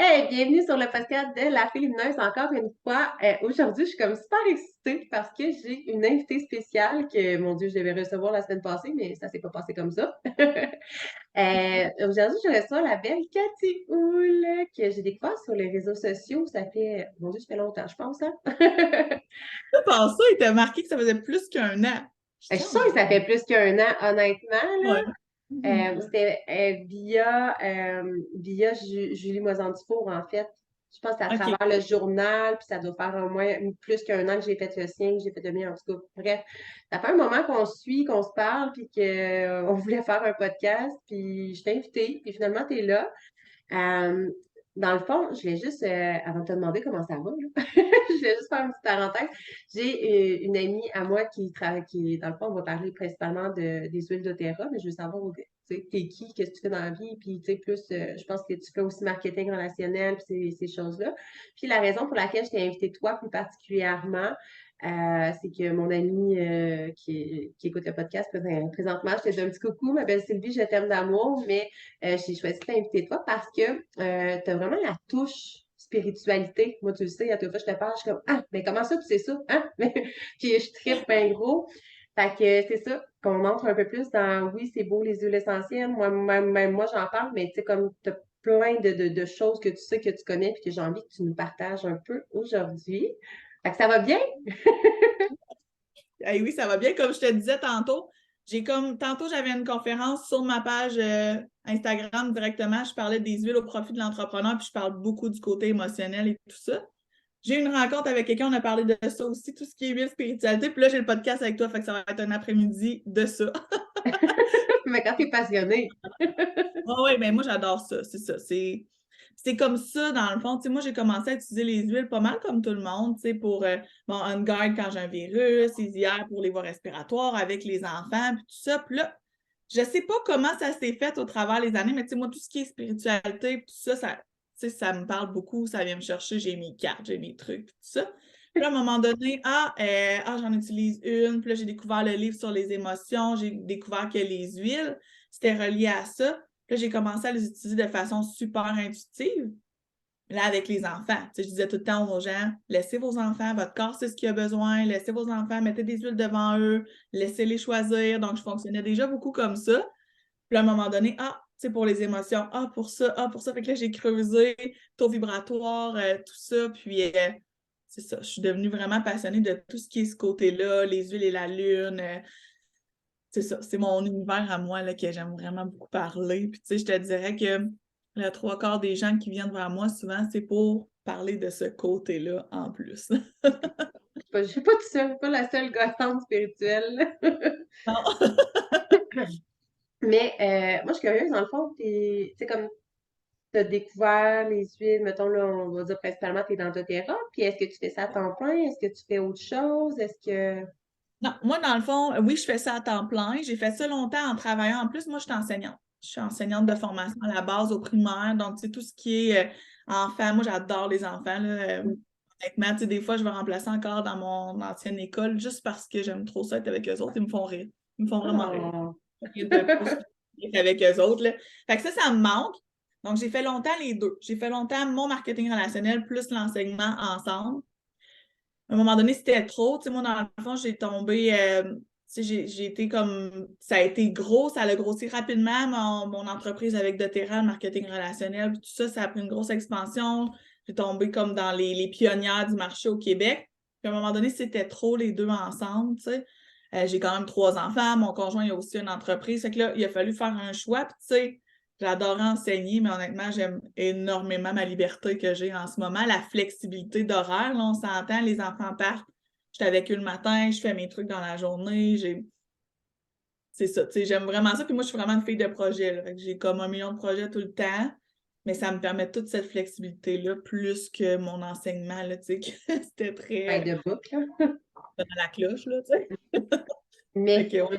Hey, bienvenue sur le podcast de La Fille Lumineuse encore une fois. Aujourd'hui, je suis comme super excitée parce que j'ai une invitée spéciale que, mon Dieu, je devais recevoir la semaine passée, mais ça s'est pas passé comme ça. Aujourd'hui, je reçois la belle Cathy Houle que j'ai découvert sur les réseaux sociaux. Ça fait, mon Dieu, ça fait longtemps, je pense, hein? Par ça, il t'a marqué que ça faisait plus qu'un an. Je Je dis, suis oh sûre my que ça God. fait plus qu'un an, honnêtement, là. Ouais. Mhm. C'était via Julie Moisant-Dufour, en fait. Je pense que c'est à OK. travers le journal, puis ça doit faire au moins plus qu'un an que j'ai fait le sien, que j'ai fait le mien, en tout cas. Bref, ça fait un moment qu'on se suit, qu'on se parle, puis qu'on voulait faire un podcast, puis je t'ai invité, puis finalement, tu es là. Euh, Dans le fond, je voulais juste, avant de te demander comment ça va, là, je voulais juste faire une petite parenthèse. J'ai une amie à moi qui travaille, dans le fond, on va parler principalement des huiles doTERRA, mais je veux savoir, tu sais, t'es qui, qu'est-ce que tu fais dans la vie, puis tu sais, plus, je pense que tu fais aussi marketing relationnel, puis ces choses-là. Puis la raison pour laquelle je t'ai invité toi plus particulièrement, c'est que mon amie qui écoute le podcast présentement, je te dis un petit coucou, ma belle Sylvie, je t'aime d'amour, mais j'ai choisi de t'inviter toi parce que tu as vraiment la touche spiritualité. Moi, tu le sais, à toute fois que je te parle, je suis comme Ah, mais comment ça, tu sais ça? Hein? Puis je trippe bien gros. Fait que c'est ça, qu'on entre un peu plus dans oui, c'est beau les huiles essentielles. Même moi, j'en parle, mais tu sais, comme tu as plein de choses que tu sais, que tu connais, puis que j'ai envie que tu nous partages un peu aujourd'hui. Fait que ça va bien? Eh oui, ça va bien. Comme je te disais tantôt, tantôt, j'avais une conférence sur ma page Instagram directement. Je parlais des huiles au profit de l'entrepreneur, puis je parle beaucoup du côté émotionnel et tout ça. J'ai eu une rencontre avec quelqu'un, on a parlé de ça aussi, tout ce qui est huile spiritualité. Puis là, j'ai le podcast avec toi, fait que ça va être un après-midi de ça. Mais quand tu es passionné. Oui, ouais, mais moi, j'adore ça. C'est ça. C'est comme ça, dans le fond. Tu sais, moi, j'ai commencé à utiliser les huiles pas mal comme tout le monde, tu sais, pour bon, on guard quand j'ai un virus, hier pour les voies respiratoires avec les enfants, puis tout ça. Puis là, je sais pas comment ça s'est fait au travers des années, mais tu sais, moi, tout ce qui est spiritualité, puis tout ça, tu sais, ça me parle beaucoup, ça vient me chercher, j'ai mes cartes, j'ai mes trucs, puis tout ça. Puis là, à un moment donné, j'en utilise une. Puis là, j'ai découvert le livre sur les émotions. J'ai découvert que les huiles, c'était relié à ça. Puis là, j'ai commencé à les utiliser de façon super intuitive. Là, avec les enfants, tu sais, je disais tout le temps aux gens, laissez vos enfants, votre corps, c'est ce qu'il a besoin, laissez vos enfants, mettez des huiles devant eux, laissez-les choisir. Donc, je fonctionnais déjà beaucoup comme ça. Puis à un moment donné, c'est pour les émotions, pour ça, pour ça. Fait que là, j'ai creusé, taux vibratoire, tout ça. Puis, c'est ça, je suis devenue vraiment passionnée de tout ce qui est ce côté-là, les huiles et la lune. C'est ça, c'est mon univers à moi là, que j'aime vraiment beaucoup parler. Puis, tu sais, je te dirais que le trois quarts des gens qui viennent vers moi, souvent, c'est pour parler de ce côté-là en plus. Je suis pas toute seule, pas la seule gossante spirituelle. Non. Mais moi, je suis curieuse, dans le fond, tu sais, comme tu as découvert les huiles, mettons, là, on va dire principalement, tu es dans doTERRA, puis est-ce que tu fais ça à temps plein? Est-ce que tu fais autre chose? Est-ce que... Non, moi, dans le fond, oui, je fais ça à temps plein. J'ai fait ça longtemps en travaillant. En plus, moi, je suis enseignante. Je suis enseignante de formation à la base au primaire. Donc, tu sais, tout ce qui est enfants, moi, j'adore les enfants. Là. Honnêtement, tu sais, des fois, je vais remplacer encore dans mon ancienne école juste parce que j'aime trop ça être avec eux autres. Ils me font rire. Ils me font vraiment rire. Oh! Rien de plus qu'avec eux autres. Là. Fait que ça me manque. Donc, j'ai fait longtemps les deux. J'ai fait longtemps mon marketing relationnel plus l'enseignement ensemble. À un moment donné, c'était trop. Tu sais, moi, dans le fond, j'ai tombé. Tu sais, j'ai été comme. Ça a été gros, ça a grossi rapidement, mon entreprise avec doTERRA, le marketing relationnel, puis tout ça, ça a pris une grosse expansion. J'ai tombé comme dans les pionnières du marché au Québec. Puis à un moment donné, c'était trop les deux ensemble, tu sais. J'ai quand même trois enfants, mon conjoint il a aussi une entreprise. Fait que là, il a fallu faire un choix. Puis, tu sais, j'adorais enseigner, mais honnêtement, j'aime énormément ma liberté que j'ai en ce moment, la flexibilité d'horaire. Là, on s'entend, les enfants partent. Je suis avec eux le matin, je fais mes trucs dans la journée. C'est ça, tu sais, j'aime vraiment ça. Puis moi, je suis vraiment une fille de projet. Là. Fait que j'ai comme un million de projets tout le temps, mais ça me permet toute cette flexibilité-là, plus que mon enseignement, là, tu sais, que c'était By très the book, là. dans la cloche, là, tu sais. Fait Mais que, ouais.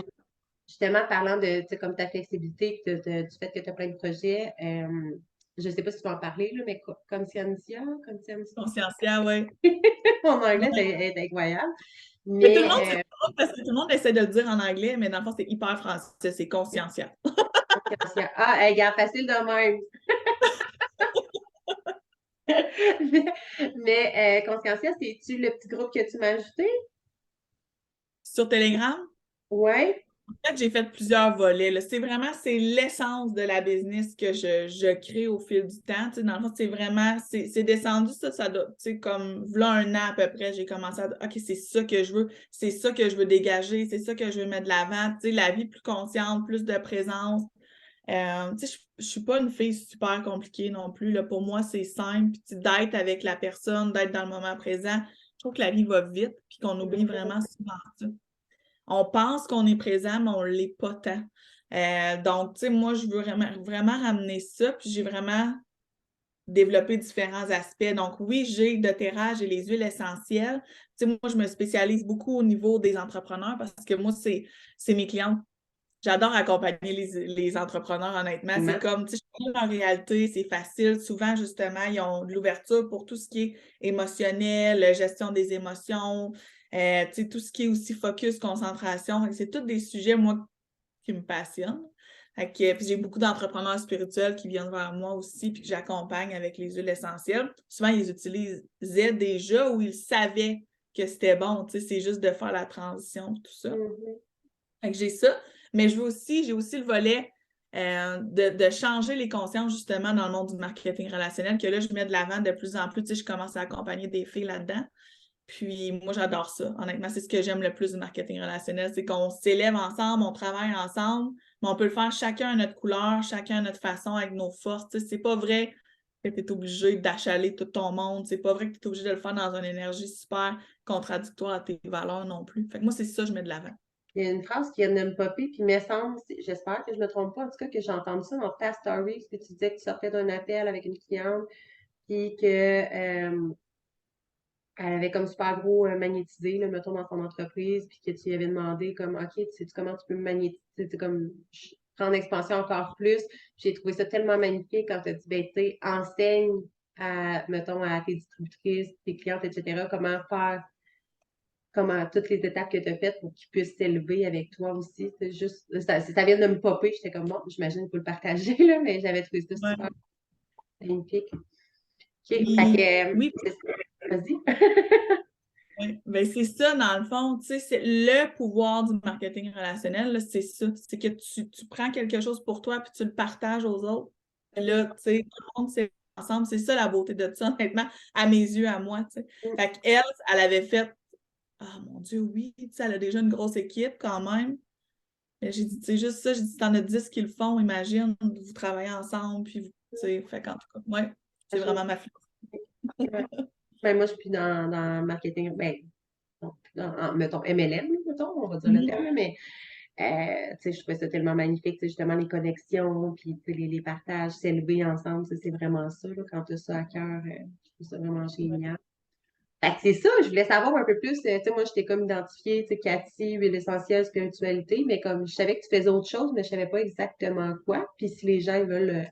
justement, parlant de, tu sais, comme ta flexibilité, du fait que tu as plein de projets, je ne sais pas si tu peux en parler, là, mais consciencia. Consciencia, ouais. Mon anglais Ouais. est incroyable. Mais tout le monde, c'est Mais drôle parce que tout le monde essaie de le dire en anglais, mais dans le fond, c'est hyper français, c'est consciencia. consciencia. Ah, hey, gars, facile de même. Mais Consciencia, c'est-tu le petit groupe que tu m'as ajouté? Sur Telegram, Ouais. en fait, j'ai fait plusieurs volets, là. C'est l'essence de la business que je crée au fil du temps. Tu sais, dans le fond, c'est descendu, ça doit, tu sais, comme, voilà un an à peu près, j'ai commencé à dire, OK, c'est ça que je veux, c'est ça que je veux dégager, c'est ça que je veux mettre de l'avant, tu sais, la vie plus consciente, plus de présence. Tu sais, je suis pas une fille super compliquée non plus, là. Pour moi, c'est simple, puis d'être avec la personne, d'être dans le moment présent. Je trouve que la vie va vite, puis qu'on oublie vraiment souvent ça. On pense qu'on est présent, mais on ne l'est pas tant. Donc, tu sais, moi, je veux vraiment, vraiment ramener ça, puis j'ai vraiment développé différents aspects. Donc, oui, j'ai le doTERRA, j'ai les huiles essentielles. Tu sais, moi, je me spécialise beaucoup au niveau des entrepreneurs parce que moi, c'est mes clientes. J'adore accompagner les entrepreneurs, honnêtement. C'est comme, tu sais, en réalité, c'est facile. Souvent, justement, ils ont de l'ouverture pour tout ce qui est émotionnel, gestion des émotions, tu sais, tout ce qui est aussi focus, concentration. C'est tous des sujets, moi, qui me passionnent. Puis j'ai beaucoup d'entrepreneurs spirituels qui viennent vers moi aussi, puis que j'accompagne avec les huiles essentielles. Souvent, ils utilisaient déjà ou ils savaient que c'était bon. Tu sais, c'est juste de faire la transition, tout ça. Mhm. Fait que j'ai ça, mais j'ai aussi le volet de changer les consciences justement dans le monde du marketing relationnel, que là, je mets de l'avant de plus en plus. Tu sais, je commence à accompagner des filles là-dedans. Puis moi, j'adore ça. Honnêtement, c'est ce que j'aime le plus du marketing relationnel, c'est qu'on s'élève ensemble, on travaille ensemble, mais on peut le faire chacun à notre couleur, chacun à notre façon, avec nos forces. Tu sais, c'est pas vrai que tu es obligé d'achaler tout ton monde. C'est pas vrai que tu es obligé de le faire dans une énergie super contradictoire à tes valeurs non plus. Fait que moi, c'est ça que je mets de l'avant. Il y a une phrase qui vient de me popper, puis il me semble, j'espère que je ne me trompe pas, en tout cas que j'ai entendu ça dans ta story, puis tu disais que tu sortais d'un appel avec une cliente, puis que elle avait comme super gros magnétisé, là, mettons, dans son entreprise, puis que tu lui avais demandé comme OK, tu sais comment tu peux me magnétiser, tu sais, comme prendre expansion encore plus. J'ai trouvé ça tellement magnifique quand tu as dit, ben, tu sais, enseigne à, mettons, à tes distributrices, tes clientes, etc., comment faire, comment toutes les étapes que tu as faites pour qu'ils puissent s'élever avec toi aussi. C'est juste, ça vient de me popper, j'étais comme bon, j'imagine qu'il faut le partager, là, mais j'avais trouvé ça Ouais. super magnifique. OK, fait Puis, que, oui, vas-y. oui. Ben, c'est ça, dans le fond, tu sais, c'est le pouvoir du marketing relationnel, là, c'est ça. C'est que tu prends quelque chose pour toi puis tu le partages aux autres. Et là, tu sais, tout le monde, c'est ensemble. C'est ça la beauté de ça, honnêtement, à mes yeux, à moi, tu sais. Fait qu'elle, elle avait fait, ah mon Dieu, oui, tu sais, elle a déjà une grosse équipe quand même. Mais j'ai dit, tu sais, juste ça, j'ai dit, t'en as 10 qui le font, imagine, vous travaillez ensemble, puis vous, tu sais, fait qu'en tout cas, ouais, c'est vraiment ma Ouais. Ben, moi, je suis dans marketing, ben, donc, mettons, MLM, mettons, on va dire le philosophie. terme, mais tu sais, je trouvais ça tellement magnifique, tu sais, justement, les connexions, puis tu sais, les partages, s'élever ensemble, ça, c'est vraiment ça, là, quand tu as ça à cœur, je trouve ça vraiment génial. Fait que c'est ça, je voulais savoir un peu plus, tu sais, moi, je t'ai comme identifiée, tu sais, Cathy, huile essentielle, spiritualité, mais comme je savais que tu faisais autre chose, mais je savais pas exactement quoi, puis si les gens ils veulent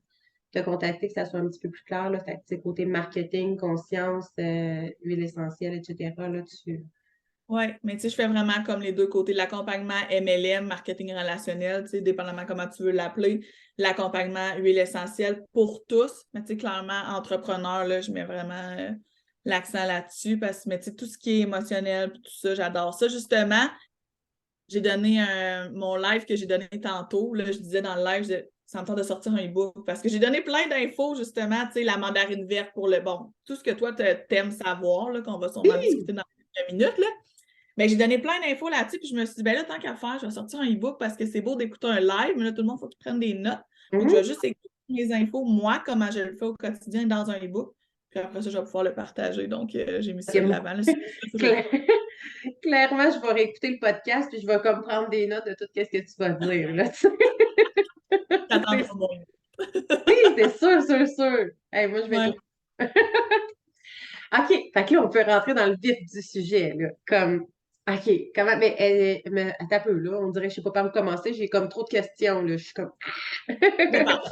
te contacter, que ça soit un petit peu plus clair, là, fait que, tu sais, côté marketing, conscience, huile essentielle, etc., là, tu... Oui, mais tu sais, je fais vraiment comme les deux côtés, l'accompagnement MLM, marketing relationnel, tu sais, dépendamment comment tu veux l'appeler, l'accompagnement huile essentielle pour tous, mais tu sais, clairement, entrepreneur, là, je mets vraiment l'accent là-dessus parce que, mais tu sais, tout ce qui est émotionnel, tout ça, j'adore ça. Justement, j'ai donné mon live que j'ai donné tantôt, là, je disais dans le live, ça me tente de sortir un e-book parce que j'ai donné plein d'infos, justement, tu sais, la mandarine verte pour le bon, tout ce que toi, t'aimes savoir, là, qu'on va sûrement discuter dans quelques minutes, là. Ben, j'ai donné plein d'infos là-dessus, puis je me suis dit, ben là, tant qu'à faire, je vais sortir un e-book parce que c'est beau d'écouter un live, mais là, tout le monde, il faut qu'il prenne des notes. Donc, je vais juste écouter les infos, moi, comment je le fais au quotidien dans un e-book. Puis après ça, je vais pouvoir le partager. Donc, j'ai mis ça de Ok, l'avant. Là, clairement, je vais réécouter le podcast puis je vais comme prendre des notes de tout ce que tu vas dire, là, tu sais. T'attends C'est- pas bon. Oui, c'est sûr, sûr, sûr. Hey, moi, je vais tout. Ouais. OK, fait que là, on peut rentrer dans le vif du sujet, là. Comme, OK, comment, mais attends un peu, là, on dirait, je sais pas par où commencer, j'ai comme trop de questions, là, je suis comme... Mais pardon.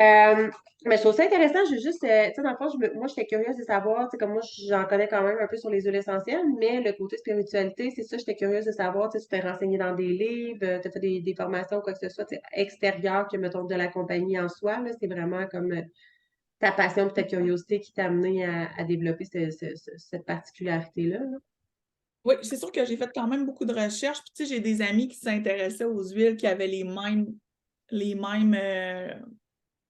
Euh, mais je trouve ça intéressant. Je veux juste, tu sais, dans le fond, moi, j'étais curieuse de savoir, tu sais, comme moi, j'en connais quand même un peu sur les huiles essentielles, mais le côté spiritualité, c'est ça, j'étais curieuse de savoir, tu sais, tu t'es renseigné dans des livres, tu as fait des formations, quoi que ce soit, tu sais, extérieures que, mettons, de la compagnie en soi, là, c'est vraiment comme ta passion et ta curiosité qui t'a amené à développer cette particularité-là. Là. Oui, c'est sûr que j'ai fait quand même beaucoup de recherches. Puis, tu sais, j'ai des amis qui s'intéressaient aux huiles, qui avaient les mêmes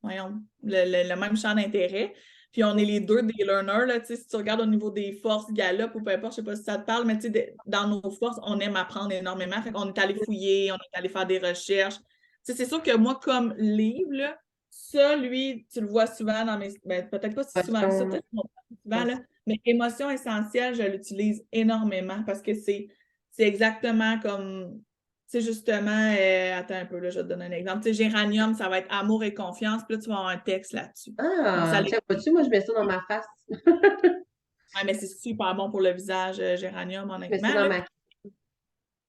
voyons, le même champ d'intérêt. Puis on est les deux des learners, là, tu sais, si tu regardes au niveau des forces, Gallup ou peu importe, je sais pas si ça te parle, mais tu sais, dans nos forces, on aime apprendre énormément. Fait qu'on est allé fouiller, on est allé faire des recherches. Tu sais, c'est sûr que moi, comme livre, là, ça, lui, tu le vois souvent dans mes... Ben, peut-être pas si souvent que ça, peut-être pas souvent, là, mais émotion essentielle, je l'utilise énormément parce que c'est exactement comme tu sais, justement, attends un peu, là, je vais te donner un exemple. Tu sais, géranium, ça va être amour et confiance, puis là, tu vas avoir un texte là-dessus. Donc, ça Ah, les... tiens, vois-tu, moi, je mets ça dans ma face. Ouais, mais c'est super bon pour le visage, géranium, Je mets ça honnêtement. dans Là. ma...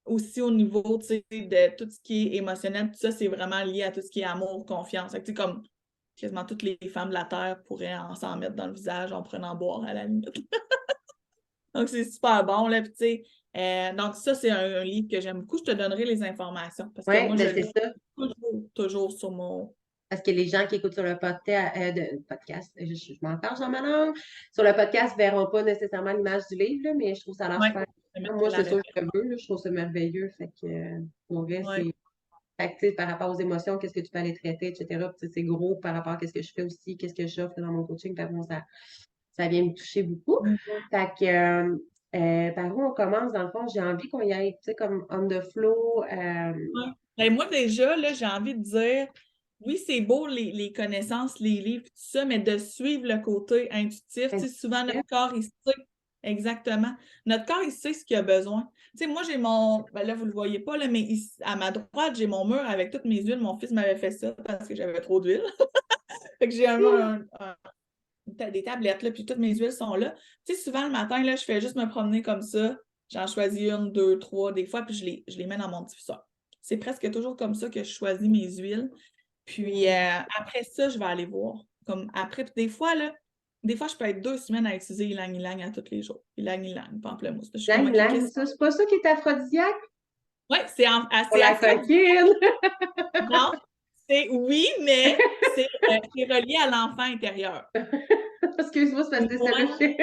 Aussi, au niveau, tu sais, de tout ce qui est émotionnel, tout ça, c'est vraiment lié à tout ce qui est amour, confiance. Fait que, tu sais, comme quasiment toutes les femmes de la Terre pourraient s'en mettre dans le visage en prenant boire à la limite. Donc, c'est super bon, là, puis tu sais, donc ça, c'est un livre que j'aime beaucoup. Je te donnerai les informations parce que Oui, moi, je ben c'est lis ça. toujours sur mon... Parce que les gens qui écoutent sur le podcast, je m'en parle dans ma langue, sur le podcast ne verront pas nécessairement l'image du livre, là, mais je trouve ça a l'air Oui, super. je Moi, mettrai la c'est sûr référence. que je veux, là, je trouve ça merveilleux. Fait que, pour vrai, Ouais. c'est. Fait que, tu sais, par rapport aux émotions, qu'est-ce que tu peux aller traiter, etc. Puis, c'est gros par rapport à ce que je fais aussi, qu'est-ce que j'offre dans mon coaching. Fait que, bon, ça vient me toucher beaucoup. Fait que, par où on commence, dans le fond, j'ai envie qu'on y aille, tu sais, comme on the flow. Ouais. Ben, moi, déjà, là, j'ai envie de dire, oui, c'est beau les connaissances, les livres, tout ça, mais de suivre le côté intuitif. Tu sais, souvent, notre corps, il sait exactement. Notre corps, il sait ce qu'il a besoin. Tu sais, moi, j'ai mon. Ben là, vous ne le voyez pas, là, mais ici, à ma droite, j'ai mon mur avec toutes mes huiles. Mon fils m'avait fait ça parce que j'avais trop d'huile. Fait que j'ai des tablettes, là, puis toutes mes huiles sont là. Tu sais, souvent, le matin, là, je fais juste me promener comme ça. J'en choisis une, deux, trois, des fois, puis je les mets dans mon diffuseur. C'est presque toujours comme ça que je choisis mes huiles. Puis après ça, je vais aller voir. Comme après, puis des fois, je peux être 2 semaines à utiliser ylang-ylang à tous les jours. Ylang-ylang, pamplemousse. Je suis comme, OK, Lang, qu'est-ce que... ça, c'est pas ça qui est aphrodisiaque Oui, pour assez la aphrodisiaque. coquine. Non, oui, mais c'est relié à l'enfant intérieur. Excuse-moi, c'est parce que c'est ça que je fais.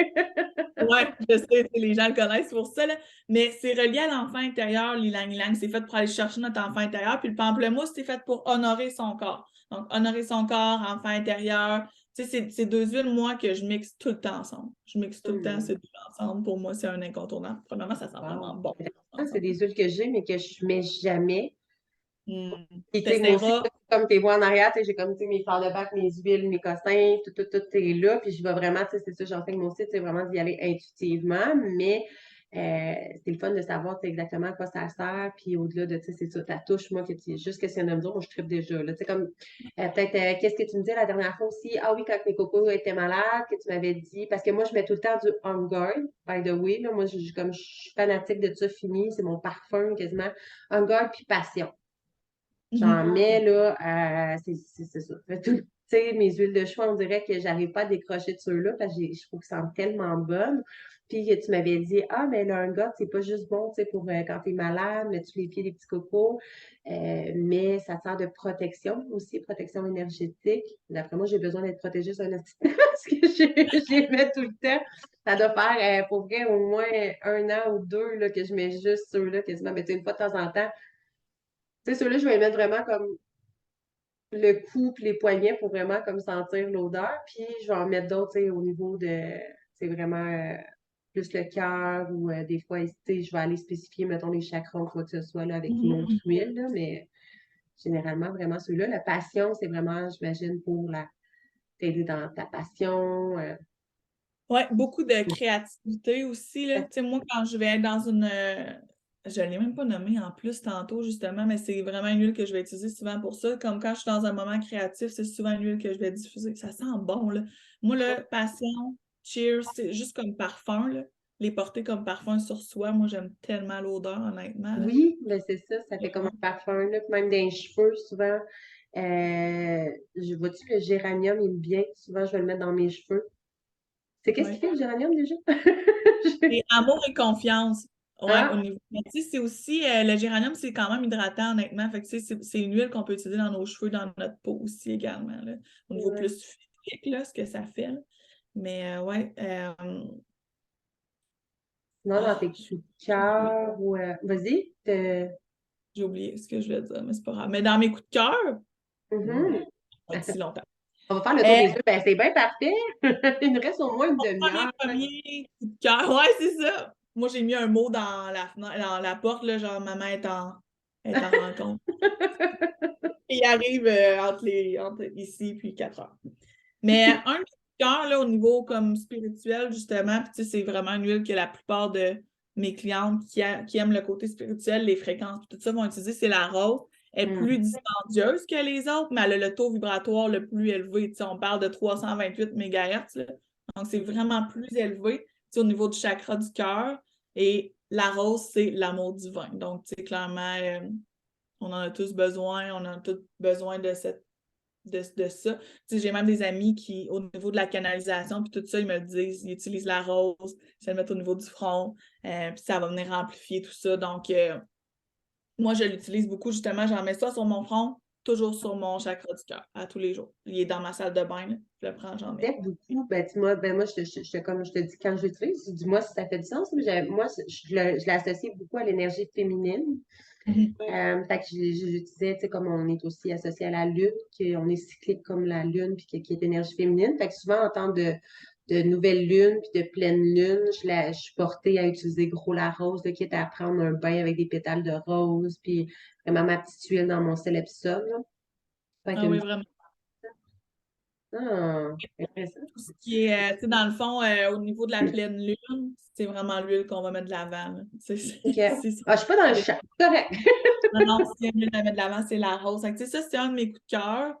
Oui, je sais, les gens le connaissent pour ça, là. Mais c'est relié à l'enfant intérieur, l'ilang-ilang. C'est fait pour aller chercher notre enfant intérieur. Puis le pamplemousse, c'est fait pour honorer son corps. Donc, honorer son corps, enfant intérieur. Tu sais, c'est deux huiles, moi, que je mixe tout le temps ensemble. Je mixe tout le temps ces deux ensemble. Pour moi, c'est un incontournable. Premièrement, ça sent vraiment Wow. bon. C'est des huiles que j'ai, mais que je mets jamais. Puis, tu sais, moi aussi, Testera. comme tu vois en arrière, tu sais, j'ai comme, tu sais, mes fleurs de bac, mes huiles, mes cossins, tout est là. Puis, je vais vraiment, tu sais, c'est ça, j'enseigne moi aussi, tu sais, vraiment d'y aller intuitivement. Mais c'est le fun de savoir, tu sais, exactement à quoi ça sert. Puis, au-delà de, tu sais, c'est ça, ta touche, moi, que tu juste que c'est un homme moi, je tripe déjà. Là, tu sais, comme, peut-être, qu'est-ce que tu me disais la dernière fois aussi? Ah oui, quand mes cocos étaient malades, que tu m'avais dit, parce que moi, je mets tout le temps du On Guard, by the way. Là, moi, comme je suis fanatique de ça fini, c'est mon parfum quasiment. On Guard puis Passion. J'en mets, là, c'est ça. Tu sais, mes huiles de choix, on dirait que j'arrive pas à décrocher de ceux-là parce que je trouve qu'ils sentent tellement bonnes. Puis tu m'avais dit, ah, mais là, un gars, c'est pas juste bon, tu sais, pour quand t'es malade, mettre sous les pieds des petits cocos, mais ça sert de protection aussi, protection énergétique. D'après moi, j'ai besoin d'être protégée sur un instant parce que je les mets tout le temps. Ça doit faire, pour vrai, au moins 1 an ou 2 là, que je mets juste ceux-là quasiment. Mais tu sais, une fois de temps en temps, tu sais, ceux-là, je vais les mettre vraiment comme le cou et les poignets pour vraiment comme sentir l'odeur. Puis je vais en mettre d'autres, tu sais, au niveau de, c'est vraiment plus le cœur ou des fois, tu sais, je vais aller spécifier, mettons, les chakras ou quoi que ce soit là, avec une autre huile, là, mais généralement, vraiment ceux-là. La passion, c'est vraiment, j'imagine, pour t'aider dans ta passion. Oui, beaucoup de créativité aussi. Là. Tu sais, moi, quand je vais être dans une. Je ne l'ai même pas nommé en plus tantôt, justement, mais c'est vraiment une huile que je vais utiliser souvent pour ça. Comme quand je suis dans un moment créatif, c'est souvent une huile que je vais diffuser. Ça sent bon, là. Moi, le passion, cheers, c'est juste comme parfum, là. Les porter comme parfum sur soi, moi, j'aime tellement l'odeur, honnêtement. Là. Oui, ben c'est ça fait comme un parfum, là, puis même dans les cheveux, souvent. Vois-tu, le géranium, il me vient. Souvent, je vais le mettre dans mes cheveux. C'est qu'est-ce qu'il Ouais. fait, le géranium, déjà? Et amour et confiance. Ouais, au Ah, niveau. Mais tu sais, c'est aussi, le géranium, c'est quand même hydratant, honnêtement. Fait que, tu sais, c'est une huile qu'on peut utiliser dans nos cheveux, dans notre peau aussi également, là, au niveau ouais. plus spécifique, là, ce que ça fait. Là. Mais ouais. Sinon, dans tes coups de cœur, ou, vas-y. J'ai oublié ce que je voulais dire, mais c'est pas grave. Mais dans mes coups de cœur, Mhm. pas si longtemps. On va faire le tour des yeux. Ben, c'est bien parfait. Il nous reste au moins une demi-heure. Premier coup de cœur. Ouais, c'est ça. Moi, j'ai mis un mot dans dans la porte, là, genre maman est en rencontre. Et il arrive entre ici puis 4 heures. Mais un coup de cœur, là, au niveau comme spirituel, justement, puis tu sais, c'est vraiment une huile que la plupart de mes clientes qui aiment le côté spirituel, les fréquences, tout ça vont utiliser, c'est la rose. Elle est plus dispendieuse que les autres, mais elle a le taux vibratoire le plus élevé. Tu sais, on parle de 328 MHz. Là. Donc, c'est vraiment plus élevé tu sais, au niveau du chakra du cœur. Et la rose, c'est l'amour divin. Donc, tu sais, clairement, on en a tous besoin. On en a tous besoin de ça. Tu sais, j'ai même des amis qui, au niveau de la canalisation, puis tout ça, ils me le disent, ils utilisent la rose, ils se le mettent au niveau du front, puis ça va venir amplifier tout ça. Donc, moi, je l'utilise beaucoup, justement, j'en mets ça sur mon front, toujours sur mon chakra du cœur, à tous les jours. Il est dans ma salle de bain, là. Je le prends, j'en mets. Beaucoup. Ben, dis-moi, moi, comme je te dis, quand je l'utilise, dis-moi si ça fait du sens. Moi, je l'associe beaucoup à l'énergie féminine. Fait que j'utilisais, tu sais, comme on est aussi associé à la lune, qu'on est cyclique comme la lune, puis qui est énergie féminine. Fait que souvent, en temps de nouvelle lune, puis de pleine lune, je suis portée à utiliser gros la rose, là, qui est à prendre un bain avec des pétales de rose, puis vraiment ma petite huile dans mon Célépsol, là. Fait Ah que, oui, vraiment. intéressant. Tout ce qui est, tu sais, dans le fond, au niveau de la pleine lune, c'est vraiment l'huile qu'on va mettre de l'avant. Là. OK. Ah, je suis pas dans le champ. Correct. Non, non, si une huile à mettre de l'avant, c'est la rose. Fait que, tu sais, ça, c'est un de mes coups de cœur.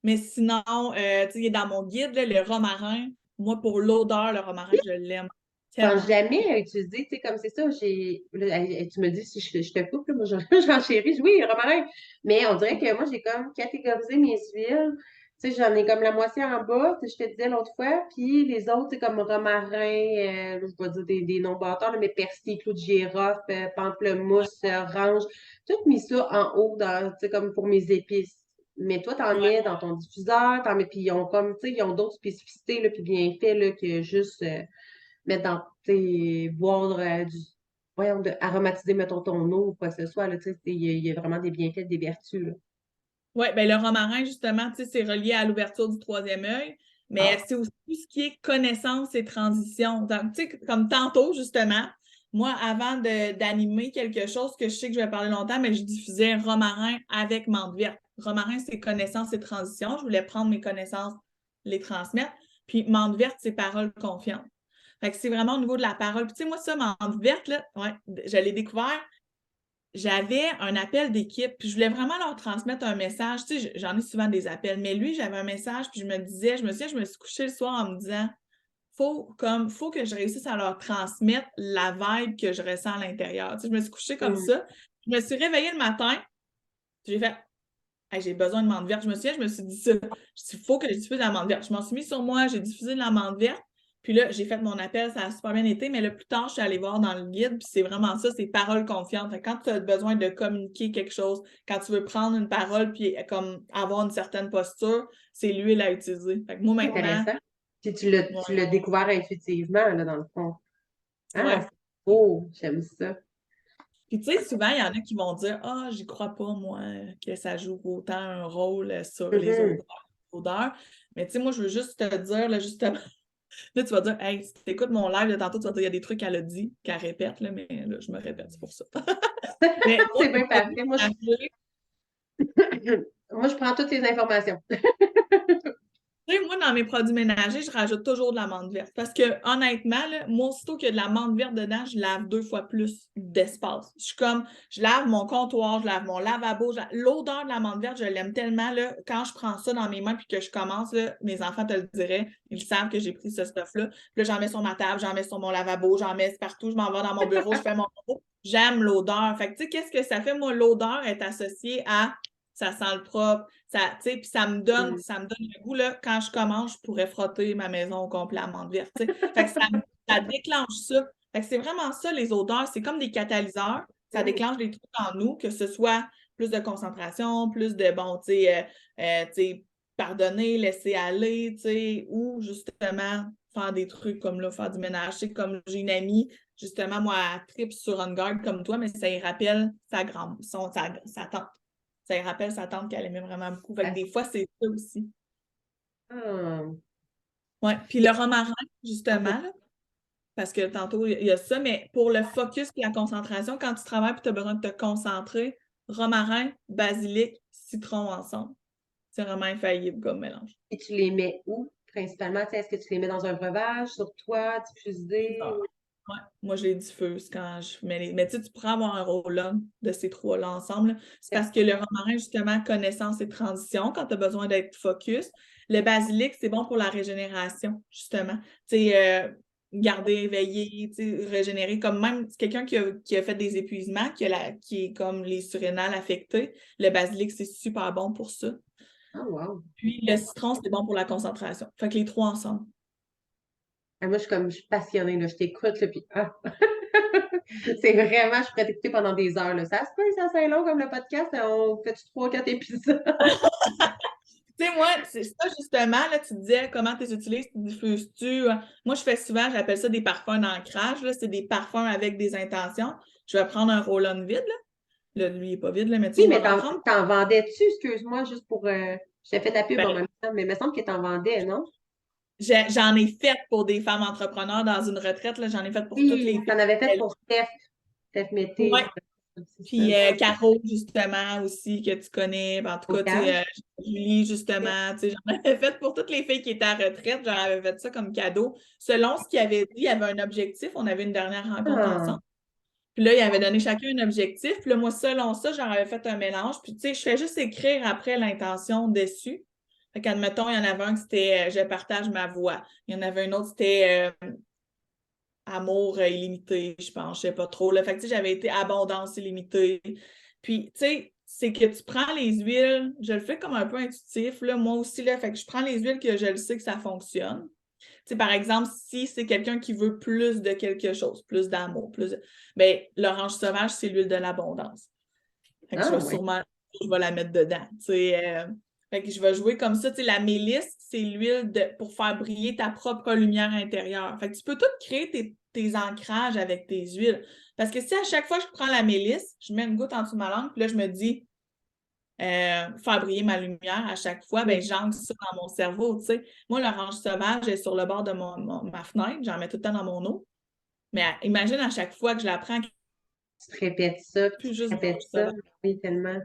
Mais sinon, tu sais, il est dans mon guide, là, le romarin. Moi, pour l'odeur, le romarin, je l'aime Je pense tellement. jamais à utiliser, tu sais, comme c'est ça, tu me dis si je te coupe, là, moi, j'enchéris, oui, romarin. Mais on dirait que moi, j'ai comme catégorisé mes huiles. Tu sais, j'en ai comme la moitié en bas, tu sais, je te disais l'autre fois, puis les autres, c'est comme romarin, je vais dire des noms bâtards, là, mais persil, clou de girofle, pamplemousse, orange, tout mis ça en haut, tu sais, comme pour mes épices. Mais toi, t'en Ouais. mets dans ton diffuseur, puis ils ont comme, tu sais, ils ont d'autres spécificités, là, puis bien fait, là, que juste mettre dans tes boire voyons, aromatiser, mettons, ton eau ou quoi que ce soit. Là, tu sais, il y a vraiment des bienfaits, des vertus. Là. Oui, ben le romarin, justement, tu sais, c'est relié à l'ouverture du troisième œil, mais c'est aussi tout ce qui est connaissance et transition. Donc, tu sais, comme tantôt, justement, moi, avant d'animer quelque chose que je sais que je vais parler longtemps, mais je diffusais romarin avec menthe verte. Romarin, c'est connaissance et transition. Je voulais prendre mes connaissances, les transmettre. Puis menthe verte, c'est parole confiante. Fait que c'est vraiment au niveau de la parole. Puis tu sais, moi, ça, menthe verte, là, ouais, je l'ai découvert j'avais un appel d'équipe, puis je voulais vraiment leur transmettre un message. Tu sais, j'en ai souvent des appels, mais lui, j'avais un message, puis je me suis couchée le soir en me disant, faut que je réussisse à leur transmettre la vibe que je ressens à l'intérieur. Tu sais, je me suis couchée comme ça. Je me suis réveillée le matin, j'ai fait, hey, j'ai besoin de menthe verte. Je me suis dit ça. Il faut que je diffuse la menthe verte. Je m'en suis mis sur moi, j'ai diffusé de la menthe verte. Puis là, j'ai fait mon appel, ça a super bien été, mais là, plus tard, je suis allée voir dans le guide, puis c'est vraiment ça, c'est parole confiante. Fait que quand tu as besoin de communiquer quelque chose, quand tu veux prendre une parole puis comme avoir une certaine posture, c'est l'huile à utiliser. Fait que moi, maintenant... Intéressant. Puis tu l'as découvert intuitivement, là, dans le fond. Ah, Ouais. c'est beau. J'aime ça. Puis tu sais, souvent, il y en a qui vont dire « Ah, j'y crois pas, moi, que ça joue autant un rôle sur les odeurs. » Mais tu sais, moi, je veux juste te dire, là, justement, là, tu vas dire, hey, si tu écoutes mon live de tantôt, tu vas dire, il y a des trucs qu'elle a dit, qu'elle répète, là, mais là, je me répète, c'est pour ça. Mais moi, C'est bien parfait. Moi, je prends toutes les informations. tu sais, moi, dans mes produits ménagers, je rajoute toujours de la menthe verte. Parce que, honnêtement, là, moi, aussitôt qu'il y a de la menthe verte dedans, je lave 2 fois plus d'espace. Je suis comme, je lave mon comptoir, je lave mon lavabo. L'odeur de la menthe verte, je l'aime tellement. Là, quand je prends ça dans mes mains puis que je commence, là, mes enfants te le diraient, ils savent que j'ai pris ce stuff-là. Puis là, j'en mets sur ma table, j'en mets sur mon lavabo, j'en mets partout, je m'en vais dans mon bureau, je fais mon bureau. J'aime l'odeur. Fait que, tu sais, qu'est-ce que ça fait? Moi, l'odeur est associée à ça sent le propre, ça, puis ça me donne le goût, là, quand je commence, je pourrais frotter ma maison au complet à menthe verte. Fait que ça déclenche ça. Fait que c'est vraiment ça, les odeurs, c'est comme des catalyseurs. Ça déclenche des trucs en nous, que ce soit plus de concentration, plus de, bon, tu sais, pardonner, laisser aller, tu sais, ou justement faire des trucs comme là, faire du ménage. Tu sais, comme j'ai une amie, justement, moi, elle tripe sur On Guard comme toi, mais ça y rappelle sa tante. Ça y rappelle sa tante qu'elle aimait vraiment beaucoup. Fait que des fois, c'est ça aussi. Ah. Ouais. Puis le romarin, justement, là, parce que tantôt, il y a ça, mais pour le focus et la concentration, quand tu travailles et tu as besoin de te concentrer, romarin, basilic, citron ensemble. C'est vraiment infaillible comme mélange. Et tu les mets où, principalement? Tu sais, est-ce que tu les mets dans un breuvage, sur toi, diffusé? Ah. Ouais. Moi, je les diffuse quand je mets les. Mais tu sais, tu pourrais avoir un roll-on de ces trois-là ensemble. C'est parce que le romarin, justement, connaissance et transition, quand tu as besoin d'être focus. Le basilic, c'est bon pour la régénération, justement. Tu sais, garder éveillé, tu sais, régénérer. Comme même quelqu'un qui a fait des épuisements, qui est comme les surrénales affectées, le basilic, c'est super bon pour ça. Ah, wow. Puis le citron, c'est bon pour la concentration. Fait que les trois ensemble. Ah, moi, je suis passionnée, là. Je t'écoute, là, puis c'est vraiment, je pourrais t'écouter pendant des heures, là. Ça se peut, ça c'est long comme le podcast, on fait 3, 4 épisodes. Tu sais, moi, c'est ça justement, là, tu disais comment tu les utilises, tu diffuses-tu. Moi, je fais souvent, j'appelle ça des parfums d'ancrage, là. C'est des parfums avec des intentions. Je vais prendre un roll-on vide, là. Là, lui, il n'est pas vide, là, mais tu sais, Oui, je vais mais en prendre. t'en vendais-tu, excuse-moi, juste pour. Je t'ai fait ta pub en Ben, même temps, mais il me semble que t'en vendais, non? j'en ai fait pour des femmes entrepreneurs dans une retraite, là. J'en ai fait pour toutes les Oui, filles. t'en avais fait pour Steph Mété. Ouais. C'est Puis ça. Caro, justement, aussi, que tu connais. Ben, en tout cas, tu sais, Bocage. Julie, justement, tu sais, j'en avais fait pour toutes les filles qui étaient à retraite. J'en avais fait ça comme cadeau. Selon ce qu'il avait dit, il y avait un objectif. On avait une dernière rencontre Ah, ensemble. Puis là, il avait donné chacun un objectif. Puis là, moi, selon ça, j'en avais fait un mélange. Puis, tu sais, je fais juste écrire après l'intention dessus. Fait qu'admettons, il y en avait un qui c'était je partage ma voix. Il y en avait un autre, c'était amour illimité, je pense, je sais pas trop. Là. Fait que, tu sais, j'avais été abondance illimitée. Puis, tu sais, c'est que tu prends les huiles, je le fais comme un peu intuitif, là, moi aussi, là, fait que je prends les huiles que je le sais que ça fonctionne. Tu sais, par exemple, si c'est quelqu'un qui veut plus de quelque chose, plus d'amour, bien, l'orange sauvage, c'est l'huile de l'abondance. Fait que ah, ouais. je vais la mettre dedans. Tu sais, fait que je vais jouer comme ça. Tu sais, la mélisse, c'est pour faire briller ta propre lumière intérieure. Fait que tu peux tout créer tes ancrages avec tes huiles. Parce que si à chaque fois que je prends la mélisse, je mets une goutte en dessous de ma langue, puis là, je me dis faire briller ma lumière à chaque fois, ben j'ancre ça dans mon cerveau. Tu sais. Moi, l'orange sauvage est sur le bord de ma fenêtre, j'en mets tout le temps dans mon eau. Mais imagine à chaque fois que je la prends, Tu te répètes ça, puis tu plus te juste répètes d'orange ça. sauvage. Oui, tellement.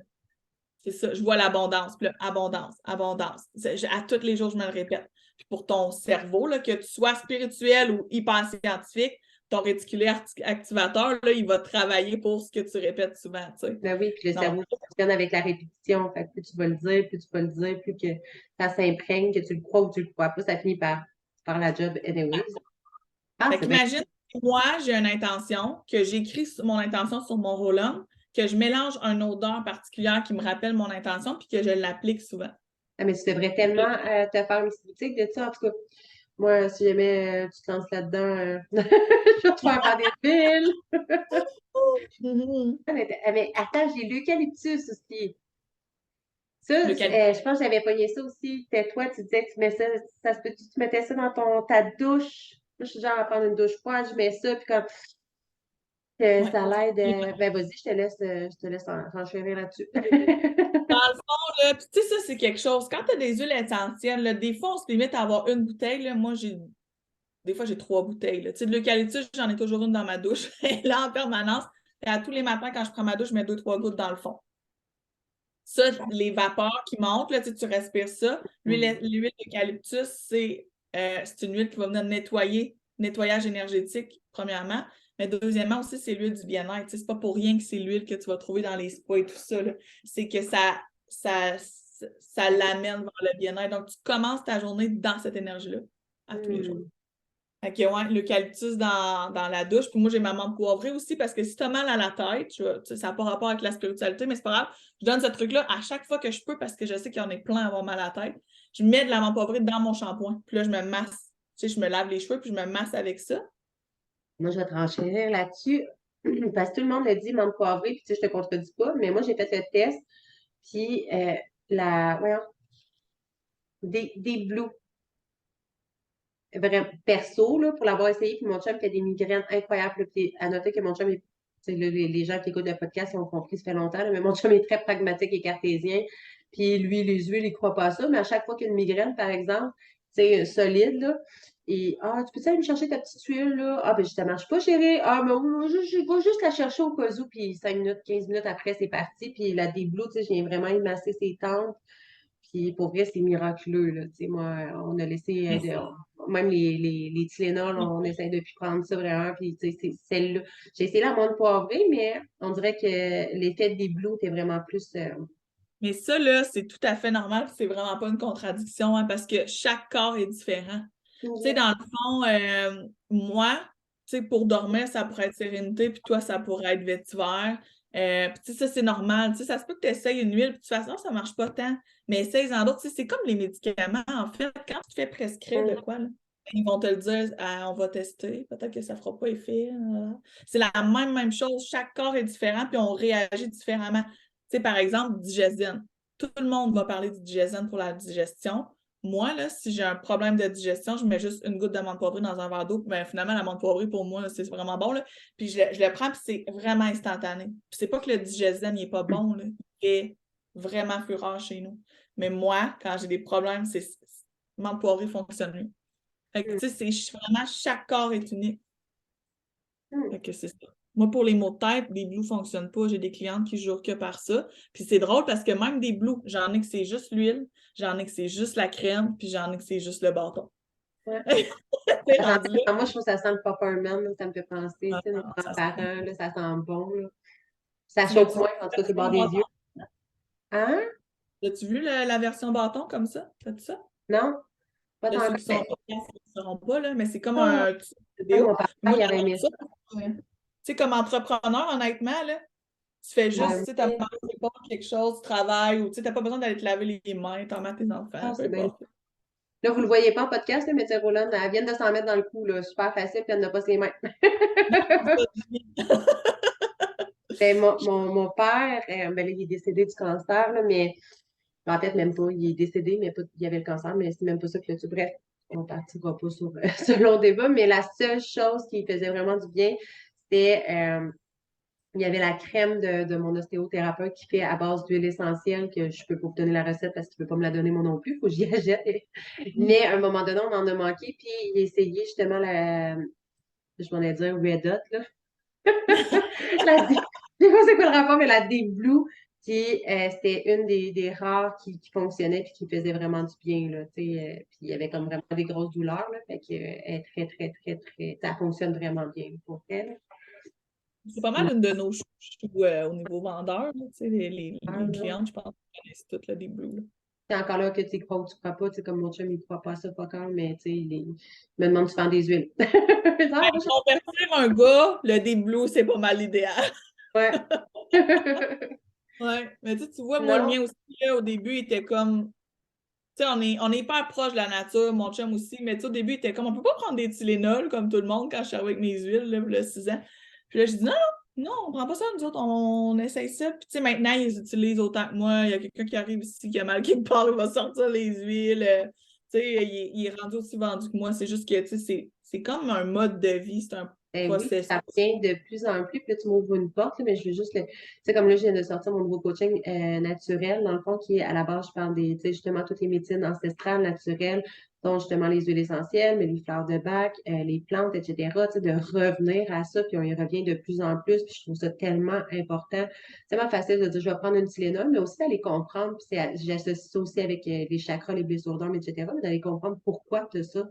C'est ça, je vois l'abondance, puis là, abondance, abondance. À tous les jours, je me le répète. Puis pour ton cerveau, là, que tu sois spirituel ou hyper scientifique, ton réticulé activateur, là, il va travailler pour ce que tu répètes souvent, tu sais. Ben oui, puis le Donc, cerveau fonctionne avec la répétition. Fait que plus tu vas le dire, plus tu vas le dire, plus que ça s'imprègne, que tu le crois ou tu le crois pas, ça finit par faire la job anyways. Ah, fait c'est bien. qu'imagine, moi, j'ai une intention, que j'écris mon intention sur mon roll-on, que je mélange une odeur particulière qui me rappelle mon intention, puis que je l'applique souvent. Ah, mais tu devrais tellement te faire une petite boutique de ça. En tout cas, moi, si jamais tu te lances là-dedans, je vais te faire des piles. Mhm. Mais attends, j'ai l'eucalyptus aussi. Ça, Lequel? je pense que j'avais pogné ça aussi. C'était toi, tu disais que tu mets ça se peut-tu, tu mettais ça dans ta douche. Moi, je suis genre à prendre une douche froide, je mets ça, puis comme que Ouais. ça l'aide. Ben, vas-y, je te laisse enchérir là-dessus. Dans le fond, là, puis tu sais, ça, c'est quelque chose. Quand tu as des huiles essentielles, là, des fois, on se limite à avoir une bouteille. Là. Moi, des fois, j'ai 3 bouteilles. Là. Tu sais, de l'eucalyptus, j'en ai toujours une dans ma douche. Là, en permanence. Et à tous les matins, quand je prends ma douche, je mets 2, 3 gouttes dans le fond. Ça, les vapeurs qui montent, là, tu respires ça. L'huile d'eucalyptus, c'est une huile qui va venir nettoyage énergétique, premièrement. Mais deuxièmement aussi, c'est l'huile du bien-être. C'est pas pour rien que c'est l'huile que tu vas trouver dans les spas et tout ça. C'est que ça, ça l'amène vers le bien-être. Donc, tu commences ta journée dans cette énergie-là, à tous les jours. Hmm. Fait que, ouais, l'eucalyptus dans la douche. Puis moi, j'ai ma menthe poivrée aussi parce que si tu as mal à la tête, tu sais, ça n'a pas rapport avec la spiritualité, mais c'est pas grave. Je donne ce truc-là à chaque fois que je peux parce que je sais qu'il y en a plein à avoir mal à la tête. Je mets de la menthe poivrée dans mon shampoing. Puis là, je me masse. Tu sais, je me lave les cheveux puis je me masse avec ça. Moi, je vais te renchérir là-dessus. Parce que tout le monde le dit, menthe poivrée, puis tu sais, je te contredis pas, mais moi, j'ai fait le test, puis voyons, des Blues. Vraiment, perso, là, pour l'avoir essayé, puis mon chum fait des migraines incroyables. Puis à noter que mon chum est, les gens qui écoutent le podcast, ils ont compris, ça fait longtemps, là, mais mon chum est très pragmatique et cartésien. Puis lui, les huiles, il croit pas à ça, mais à chaque fois qu'il y a une migraine, par exemple, c'est solide, là, et tu peux aller me chercher ta petite huile, là? Ah, ben, je te marche pas, chérie. Ah, mais je vais juste la chercher au cas où, puis 5 minutes, 15 minutes après, c'est parti. Puis la déblue, tu sais, je viens vraiment y masser ses tempes. Puis pour vrai, c'est miraculeux, là. Tu sais, moi, on a laissé, même les Tylenol, on essaie de plus prendre ça vraiment. Puis, tu sais, c'est celle-là. J'ai essayé la menthe poivrée, mais on dirait que l'effet des Blues était vraiment plus. Mais ça, là, c'est tout à fait normal, c'est vraiment pas une contradiction, hein, parce que chaque corps est différent. Tu sais, dans le fond, moi, tu sais, pour dormir, ça pourrait être sérénité, puis toi, ça pourrait être vétiver. Puis tu sais, ça, c'est normal. Tu sais, ça se peut que tu essayes une huile, puis de toute façon, ça marche pas tant. Mais essaye-en d'autres. Tu sais, c'est comme les médicaments, en fait. Quand tu te fais prescrire de quoi, là, ils vont te le dire, ah, on va tester, peut-être que ça fera pas effet. C'est la même chose. Chaque corps est différent, puis on réagit différemment. Tu sais, par exemple, digésine. Tout le monde va parler du digésine pour la digestion. Moi, là, si j'ai un problème de digestion, je mets juste une goutte d'amande poivrée dans un verre d'eau. Mais finalement, l'amande poivrée, pour moi, c'est vraiment bon. Là. Puis je le prends, puis c'est vraiment instantané. Puis c'est pas que le digésine n'est pas bon. Là. Il est vraiment fureur chez nous. Mais moi, quand j'ai des problèmes, l'amande poivrée fonctionne mieux. Fait que, tu sais, vraiment, chaque corps est unique. Fait que c'est ça. Moi, pour les maux de tête, les Blues ne fonctionnent pas. J'ai des clientes qui jurent que par ça. Puis c'est drôle parce que même des Blues, j'en ai que c'est juste l'huile, j'en ai que c'est juste la crème, puis j'en ai que c'est juste le bâton. Ouais. T'es rendu là. Moi, je trouve que ça sent le Peppermint, là, ça me fait penser, tu sais, nos Ça sent grands-parents, là, ça sent bon, là. Ça Tu chauffe l'as-tu vu, moins, en tout cas, la sur le bord version des yeux. bâton? Hein? As-tu vu la version bâton comme ça? Fais-tu ça? Non? Pas Là, tant ceux que qui sont en podcast ne le sauront pas, là, mais c'est comme ça. un petit Ah, vidéo. mon papa, Moi, il aurait j'adore aimé ça. Tu sais, comme entrepreneur, honnêtement, là, tu fais juste, ça. tu sais, t'as pas quelque chose, tu travailles, ou tu sais, t'as pas besoin d'aller te laver les mains, t'en mets à tes Ah, enfants, peu c'est bien. importe. Là, vous le voyez pas en podcast, là, mais c'est Roland, elle vient de s'en mettre dans le cou, là. Super facile, puis elle n'a pas ses mains. Ben, mon père, ben là, il est décédé du cancer, là, mais en fait, même pas. Il est décédé, mais pas, il avait le cancer, mais c'est même pas ça que le tout. Bref, on ne partira pas sur ce long débat, mais la seule chose qui faisait vraiment du bien, c'était il y avait la crème de mon ostéothérapeute qui fait à base d'huile essentielle, que je peux pas vous donner la recette parce qu'il ne peut pas me la donner moi non plus, il faut que j'y achète. Mais à un moment donné, on en a manqué, puis il a essayé justement je m'en ai dire Red Hot, là. Je sais pas c'est quoi le rapport, mais la Deep Blue, qui c'était une des rares qui fonctionnait puis qui faisait vraiment du bien, là, tu sais, puis il y avait comme vraiment des grosses douleurs, là, fait que elle est très, très, très, très, ça fonctionne vraiment bien pour elle. C'est pas mal une de nos chouchous au niveau vendeur, là, tu sais, les clientes, je pense, connaissent toutes là, des Blues. Là. C'est encore là que tu crois ou tu crois pas, tu sais, comme mon chum, il croit pas à ça, pas quand, mais tu sais, il me demande de faire des huiles. Ah, Hey, convertir un gars, le Deep Blue, c'est pas mal l'idéal. ouais. Ouais, mais tu vois, moi, le Non, mien aussi, là, au début, il était comme. Tu sais, on est hyper proche de la nature, mon chum aussi, mais tu sais, au début, il était comme, on peut pas prendre des Tylenol comme tout le monde quand je suis avec mes huiles, là, il y a 6 ans. Puis là, j'ai dit, non, non, on prend pas ça, nous autres, on essaye ça. Puis tu sais, maintenant, ils les utilisent autant que moi. Il y a quelqu'un qui arrive ici, qui a mal quelque part, il va sortir les huiles. Tu sais, il est rendu aussi vendu que moi. C'est juste que, tu sais, c'est comme un mode de vie, c'est un ben oui, processus. ça vient de plus en plus. Puis là, tu m'ouvres une porte, là, mais je veux juste tu sais, comme là, je viens de sortir mon nouveau coaching naturel, dans le fond, qui est à la base, je parle des, tu sais, justement, toutes les médecines ancestrales, naturelles, dont justement les huiles essentielles, mais les fleurs de bac, les plantes, etc., tu sais, de revenir à ça, puis on y revient de plus en plus, puis je trouve ça tellement important. C'est tellement facile de dire, je vais prendre une Tylenol, mais aussi d'aller comprendre, puis j'associe ça aussi avec les chakras, les blessures d'âme, etc., mais d'aller comprendre pourquoi tu as ça.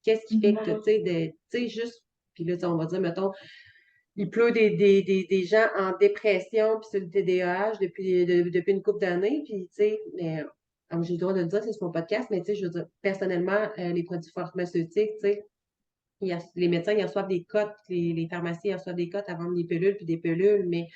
Qu'est-ce qui fait que, tu sais, juste, puis là, tu sais, on va dire, mettons, il pleut des gens en dépression puis sur le TDAH depuis une couple d'années, puis, tu sais, mais, j'ai le droit de le dire, c'est sur mon podcast, mais, tu sais, je veux dire, personnellement, les produits pharmaceutiques, tu sais, les médecins, ils reçoivent des cotes, les pharmacies, ils reçoivent des cotes à vendre des pilules puis des pilules, mais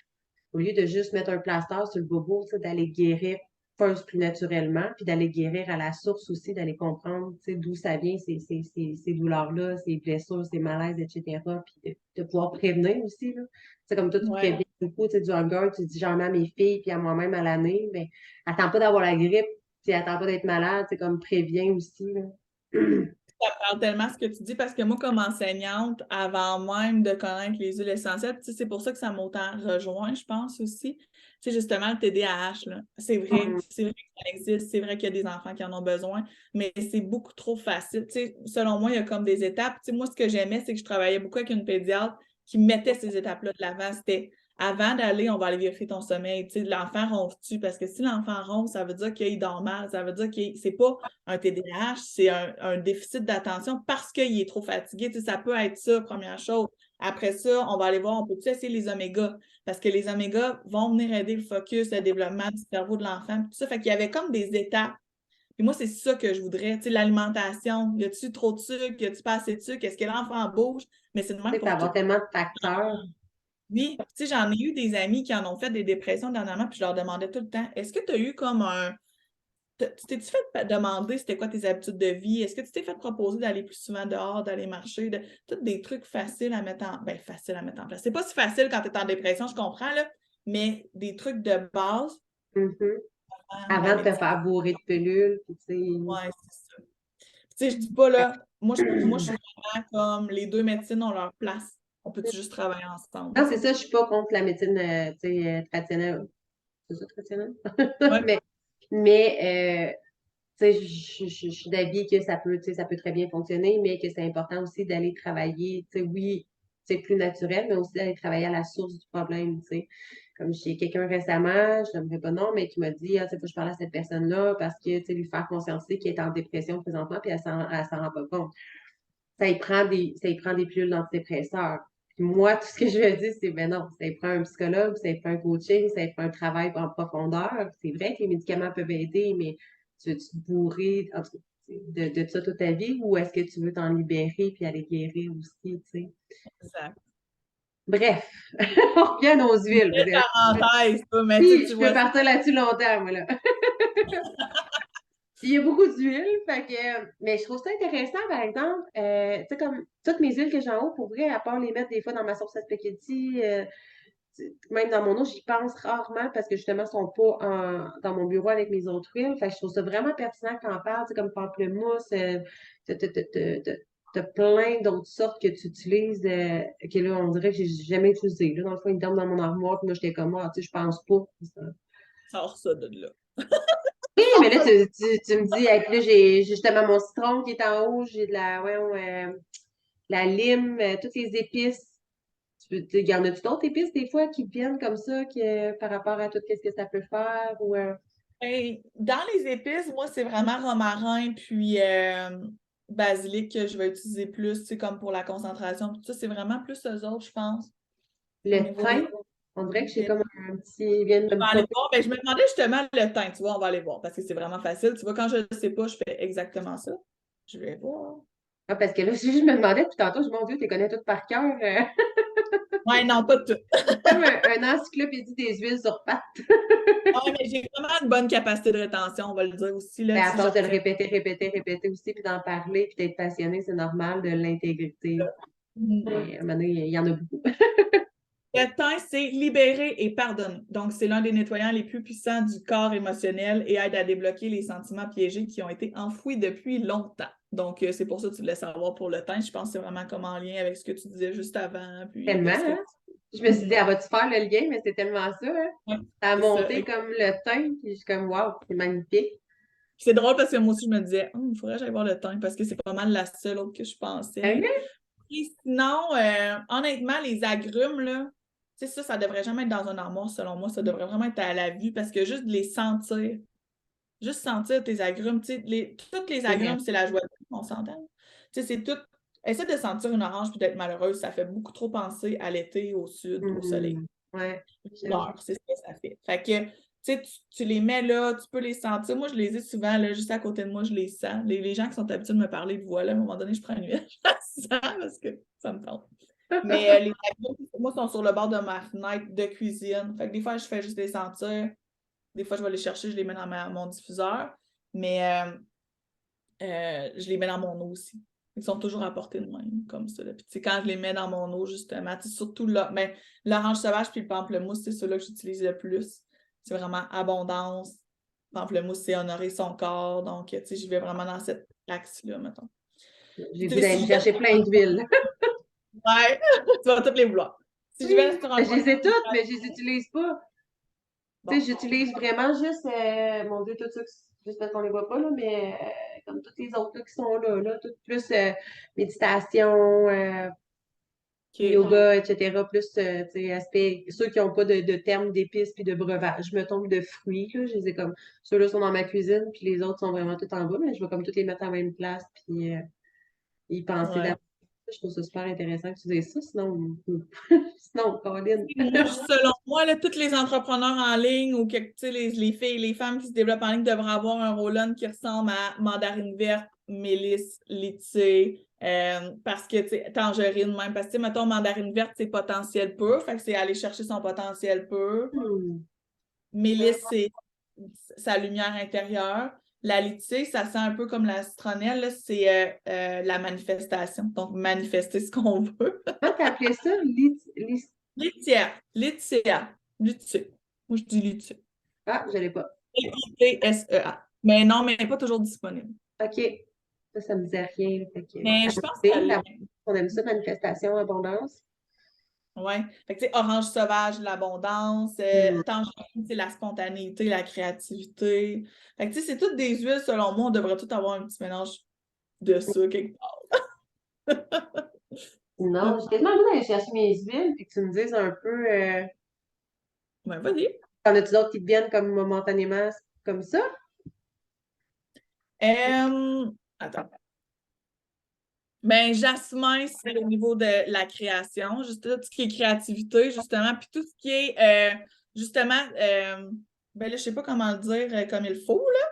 au lieu de juste mettre un plaster sur le bobo, tu sais, d'aller guérir first plus naturellement, puis d'aller guérir à la source aussi, d'aller comprendre tu sais, d'où ça vient, ces douleurs-là, ces blessures, ces malaises, etc. Puis de pouvoir prévenir aussi. Là. C'est comme toi, tu Ouais. préviens beaucoup tu sais, du hunger, tu dis j'en ai à mes filles, puis à moi-même à l'année, mais attends pas d'avoir la grippe tu attends pas d'être malade, c'est comme prévient aussi, là. Ça me parle tellement ce que tu dis parce que moi, comme enseignante, avant même de connaître les huiles essentielles, c'est pour ça que ça m'a autant rejoint, je pense aussi. Tu sais, justement, le TDAH, là, c'est vrai que ça existe, c'est vrai qu'il y a des enfants qui en ont besoin, mais c'est beaucoup trop facile. Tu sais, selon moi, il y a comme des étapes. Tu sais, moi, ce que j'aimais, c'est que je travaillais beaucoup avec une pédiatre qui mettait ces étapes-là de l'avant. C'était avant d'aller, on va aller vérifier ton sommeil. Tu sais, l'enfant ronfle-tu? Parce que si l'enfant ronfle, ça veut dire qu'il dort mal, ça veut dire que c'est pas un TDAH, c'est un déficit d'attention parce qu'il est trop fatigué. Tu sais, ça peut être ça, première chose. Après ça, on va aller voir, on peut-tu essayer les omégas? Parce que les omégas vont venir aider le focus, le développement du cerveau de l'enfant, tout ça. Fait qu'il y avait comme des étapes. Puis moi, c'est ça que je voudrais. Tu sais, l'alimentation, y a-tu trop de sucre? Y a-tu pas assez de sucre? Est-ce que l'enfant bouge? Mais c'est de Tu même sais, pour tout. avoir tellement de facteurs. Oui, tu sais, j'en ai eu des amis qui en ont fait des dépressions dernièrement, puis je leur demandais tout le temps, est-ce que tu as eu comme un tu t'es-tu fait demander c'était quoi tes habitudes de vie? Est-ce que tu t'es fait proposer d'aller plus souvent dehors, d'aller marcher, tous des trucs faciles à mettre en... Ben, faciles à mettre en place. C'est pas si facile quand tu es en dépression, je comprends, là, mais des trucs de base, la Avant de te méditation. faire bourrer de pilules, puis tu sais. Ouais, c'est ça. Tu sais, je dis pas, là, moi, je suis vraiment comme les deux médecines ont leur place. On peut-tu juste travailler ensemble, Non, tu c'est sais? ça, je suis pas contre la médecine tu sais, traditionnelle. C'est ça, traditionnelle? Ouais. Mais tu sais, je suis d'avis que tu sais, ça peut très bien fonctionner, mais que c'est important aussi d'aller travailler, tu sais, oui, c'est plus naturel, mais aussi d'aller travailler à la source du problème, tu sais. Comme j'ai quelqu'un récemment, je n'aimerais pas non, mais qui m'a dit, ah, tu sais, faut que je parle à cette personne-là parce que, tu sais, lui faire conscientiser qu'elle est en dépression présentement, puis elle s'en rend pas compte. Ça y prend des pilules d'antidépresseurs. Puis moi, tout ce que je veux dire, c'est, ben non, ça y prend un psychologue, ça y prend un coaching, ça y prend un travail en profondeur. C'est vrai que les médicaments peuvent aider, mais tu veux-tu te bourrer en tout cas, de ça toute ta vie ou est-ce que tu veux t'en libérer puis aller guérir aussi, tu sais? Exact. Bref, on revient à nos huiles. Belle parenthèse, ça, mais Oui, tu je peux vois, partir là-dessus longtemps, moi, là. Il y a beaucoup d'huile, fait que, mais je trouve ça intéressant, par exemple, tu sais, comme toutes mes huiles que j'ai en haut, pour vrai, à part les mettre des fois dans ma sauce à spaghetti, même dans mon eau, j'y pense rarement parce que justement, ils sont pas dans mon bureau avec mes autres huiles. Fait que je trouve ça vraiment pertinent qu'on en parle, tu sais, comme pamplemousse, t'as plein d'autres sortes que tu utilises, que là, on dirait que j'ai jamais utilisé. Là, dans le fond, ils dorment dans mon armoire, puis moi, j'étais comme, ah, tu sais, je pense pas. sors ça de là. Oui, mais Sors là, ça. tu me dis, hey, puis là, j'ai justement mon citron qui est en haut, j'ai de la, voyons, la lime, toutes les épices. Il y en a-tu d'autres épices des fois qui viennent comme ça par rapport à tout ce que ça peut faire ou Ben, dans les épices, moi, c'est vraiment romarin puis basilic que je vais utiliser plus, tu sais, comme pour la concentration. Tout ça, c'est vraiment plus eux autres, je pense, au le niveau des thym? On dirait que j'ai épices. comme un petit, ils viennent On de me va aller popper. voir. Ben, je me demandais justement le thym, tu vois, on va aller voir parce que c'est vraiment facile. Tu vois, quand je ne sais pas, je fais exactement ça. Je vais voir. Ah, parce que là, je me demandais, puis tantôt, mon Dieu, tu les connais toutes par cœur. Ouais, non, pas tout. Comme un encyclopédie des huiles sur pattes. Ouais, mais j'ai vraiment une bonne capacité de rétention, on va le dire aussi, là, Ben, à si je force de le retiens. répéter aussi, puis d'en parler, puis d'être passionné, c'est normal de l'intégrer. Mais à un moment donné, il y en a beaucoup. Le thym, c'est libérer et pardonner. Donc, c'est l'un des nettoyants les plus puissants du corps émotionnel et aide à débloquer les sentiments piégés qui ont été enfouis depuis longtemps. Donc, c'est pour ça que tu voulais savoir pour le thym. Je pense que c'est vraiment comme en lien avec ce que tu disais juste avant. Puis, Tellement, ce que... hein? Je me suis dit, va-tu faire le lien? Mais c'est tellement ça, hein? Ouais, Ça a c'est ça. monté comme le thym, puis je suis comme, waouh, c'est magnifique. C'est drôle parce que moi aussi, je me disais, il faudrait que j'aille voir le thym parce que c'est pas mal la seule autre que je pensais. OK? Et sinon, honnêtement, les agrumes, là, tu sais, ça devrait jamais être dans un armoire, selon moi. Ça devrait vraiment être à la vue parce que juste de les sentir, juste sentir tes agrumes, tu sais, toutes les C'est vrai. agrumes, c'est la joie de vivre, on s'entend. Tu sais, c'est tout. Essaie de sentir une orange puis d'être malheureuse, ça fait beaucoup trop penser à l'été, au sud, au soleil. Ouais, j'avoue. Couleur, c'est ce que ça fait. Fait que, tu sais, tu les mets là, tu peux les sentir. Moi, je les ai souvent, là, juste à côté de moi, je les sens. Les gens qui sont habitués de me parler de voix, là, à un moment donné, je prends une huile, je la sens parce que ça me tente. Mais les agrumes, moi, sont sur le bord de ma fenêtre de cuisine. Fait que des fois, je fais juste les sentir. Des fois, je vais les chercher, je les mets dans mon diffuseur. Mais je les mets dans mon eau aussi. Ils sont toujours à portée de main, comme ça. Là. Puis, quand je les mets dans mon eau, justement, surtout là, mais l'orange sauvage puis le pamplemousse, c'est ceux-là que j'utilise le plus. C'est vraiment abondance, Pamplemousse, c'est honorer son corps. Donc, tu sais, j'y vais vraiment dans cet axe-là, mettons. J'ai Tu le goût sais, si d'aller me je vais... chercher plein d'huile. Ouais, tu vas toutes les vouloir. Si je vais Oui, sur un je point... les ai toutes, mais je les utilise pas. Tu sais, Bon, j'utilise vraiment juste, mon Dieu, tout ça, juste parce qu'on les voit pas, là, mais comme toutes les autres là, qui sont là, tout plus méditation, OK. yoga, etc. Plus, tu sais, aspect, ceux qui n'ont pas de termes d'épices puis de breuvage. Je me tombe de fruits, là, je les ai comme, ceux-là sont dans ma cuisine, puis les autres sont vraiment tout en bas, mais je vais comme toutes les mettre à la même place, puis y penser Ouais. d'abord. Je trouve ça super intéressant que tu dises ça, sinon, sinon, Caroline. Moi, selon moi, là, tous les entrepreneurs en ligne ou que, tu sais, les filles, les femmes qui se développent en ligne devraient avoir un roll-on qui ressemble à mandarine verte, mélisse, litchi, parce que, tu sais, tangerine même. Parce que, tu sais, mettons, mandarine verte, c'est potentiel pur, fait que c'est aller chercher son potentiel pur. Hmm. Mélisse, c'est sa lumière intérieure. La litchi, ça sent un peu comme la citronnelle, là, c'est la manifestation. Donc, manifester ce qu'on veut. Comment t'as appelé ça? Litière. Litière. Litier. Moi, je dis litier. Ah, je l'ai pas. Litsea. Mais non, mais pas toujours disponible. OK. Ça me disait rien. Fait que, Mais à je pense noter, que on aime ça, manifestation, abondance. ouais. Fait que, tu sais, orange sauvage, l'abondance. Hmm. Tangerine, c'est la spontanéité, la créativité. Fait que, tu sais, c'est toutes des huiles, selon moi. On devrait tout avoir un petit mélange de ça quelque part. Non, j'ai tellement envie d'aller chercher mes huiles et que tu me dises un peu. Ouais, vas-y. T'en as-tu d'autres qui te viennent comme momentanément comme ça? Attends. Ben, jasmin, c'est au niveau de la création, juste tout ce qui est créativité, justement, puis tout ce qui est, justement, ben là, je sais pas comment le dire comme il faut, là,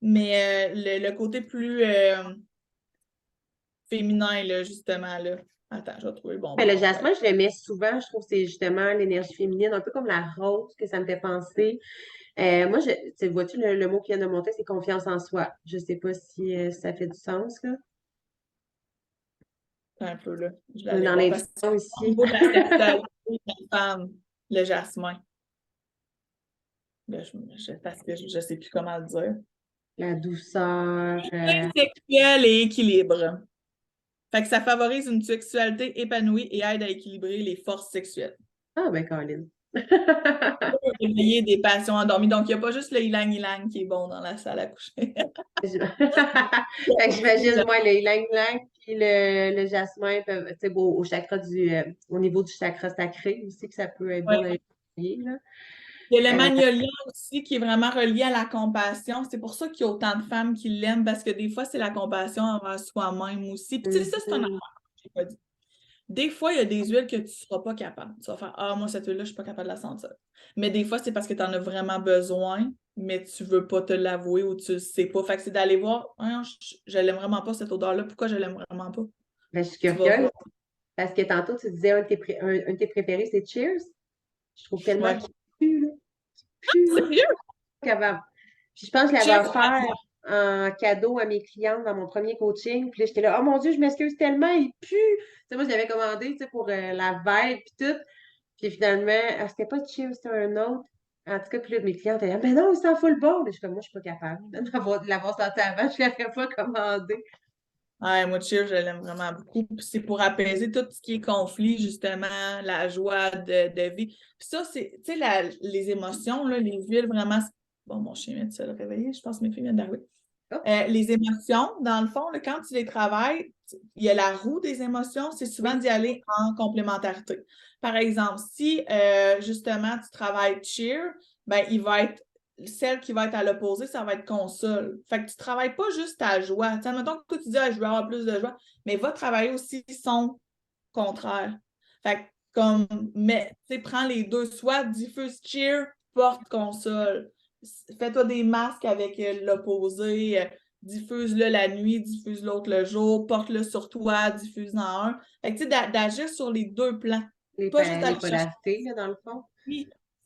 mais le côté plus féminin, là, justement, là. Attends, je vais trouver le bon Mais mot le pour ça. jasmin, je le mets souvent. Je trouve que c'est justement l'énergie féminine, un peu comme la rose que ça me fait penser. Moi, vois-tu, le mot qui vient de monter, c'est confiance en soi. Je sais pas si ça fait du sens, là. Attends un peu, là. Je vais On est aller dans voir. Parce que l'intuition au ici. niveau de la sexualité de la femme, le jasmin. Là, parce que je sais plus comment le dire. La douceur. Sexuel et équilibre. Fait que ça favorise une sexualité épanouie et aide à équilibrer les forces sexuelles. Ah, ben, Colin. Réveiller des passions endormies. Donc, il n'y a pas juste le ylang-ylang qui est bon dans la salle à coucher. Fait que j'imagine, moi, le ylang-ylang puis le jasmin peuvent, tu sais, au chakra au niveau du chakra sacré aussi, que ça peut être bon Ouais. d'aller travailler, là. Il y a le Euh, magnolia aussi qui est vraiment relié à la compassion. C'est pour ça qu'il y a autant de femmes qui l'aiment parce que des fois, c'est la compassion envers soi-même aussi. Puis, tu sais, ça, c'est un mhm. affaire que j'ai pas dit. Des fois, il y a des huiles que tu ne seras pas capable. Tu vas faire ah, moi, cette huile-là, je ne suis pas capable de la sentir. Mais des fois, c'est parce que tu en as vraiment besoin, mais tu ne veux pas te l'avouer ou tu ne sais pas. Fait que c'est d'aller voir, ah, je l'aime vraiment pas cette odeur-là. Pourquoi je l'aime vraiment pas? Ben, je suis Tu vas curieuse voir. parce que tantôt, tu disais un de tes préférés, c'est Cheers. Je trouve tellement Ouais. qu'il pue, là. Pue, là. Sérieux? Capable. Puis je pense que je l'avais Cheers. offert en cadeau à mes clientes dans mon premier coaching. Puis là, j'étais là, oh mon Dieu, je m'excuse tellement, il pue. Tu sais, moi, je l'avais commandé, tu sais, pour la vibe puis tout. Puis finalement, c'était pas Cheers, c'était un autre. En tout cas, puis là, mes clientes étaient là, mais non, il s'en fout le bon. Je suis comme, moi, je suis pas capable de l'avoir senti avant, je ne l'aurais pas commandé. Ouais, moi, Cheers, je l'aime vraiment beaucoup. Puis c'est pour apaiser tout ce qui est conflit, justement, la joie de vie. Puis ça, c'est, tu sais, les émotions, là, les huiles, vraiment. Bon, mon chien vient de se réveiller, je pense que mes filles viennent d'arriver. Oh. Les émotions, dans le fond, là, quand tu les travailles, il y a la roue des émotions, c'est souvent Oui. d'y aller en complémentarité. Par exemple, si justement tu travailles cheer, ben, il va être celle qui va être à l'opposé, ça va être console. Fait que tu ne travailles pas juste ta joie. T'sais, admettons que toi, tu dis ah, je veux avoir plus de joie, mais va travailler aussi son contraire. Fait que comme, mais tu sais, prends les deux, soit diffuse cheer, porte console. Fais-toi des masques avec l'opposé, diffuse-le la nuit, diffuse l'autre le jour, porte-le sur toi, diffuse-en un. Fait que tu sais, d'agir sur les deux plans. Pas juste Les aller chercher. polarités, là, dans le fond. C'est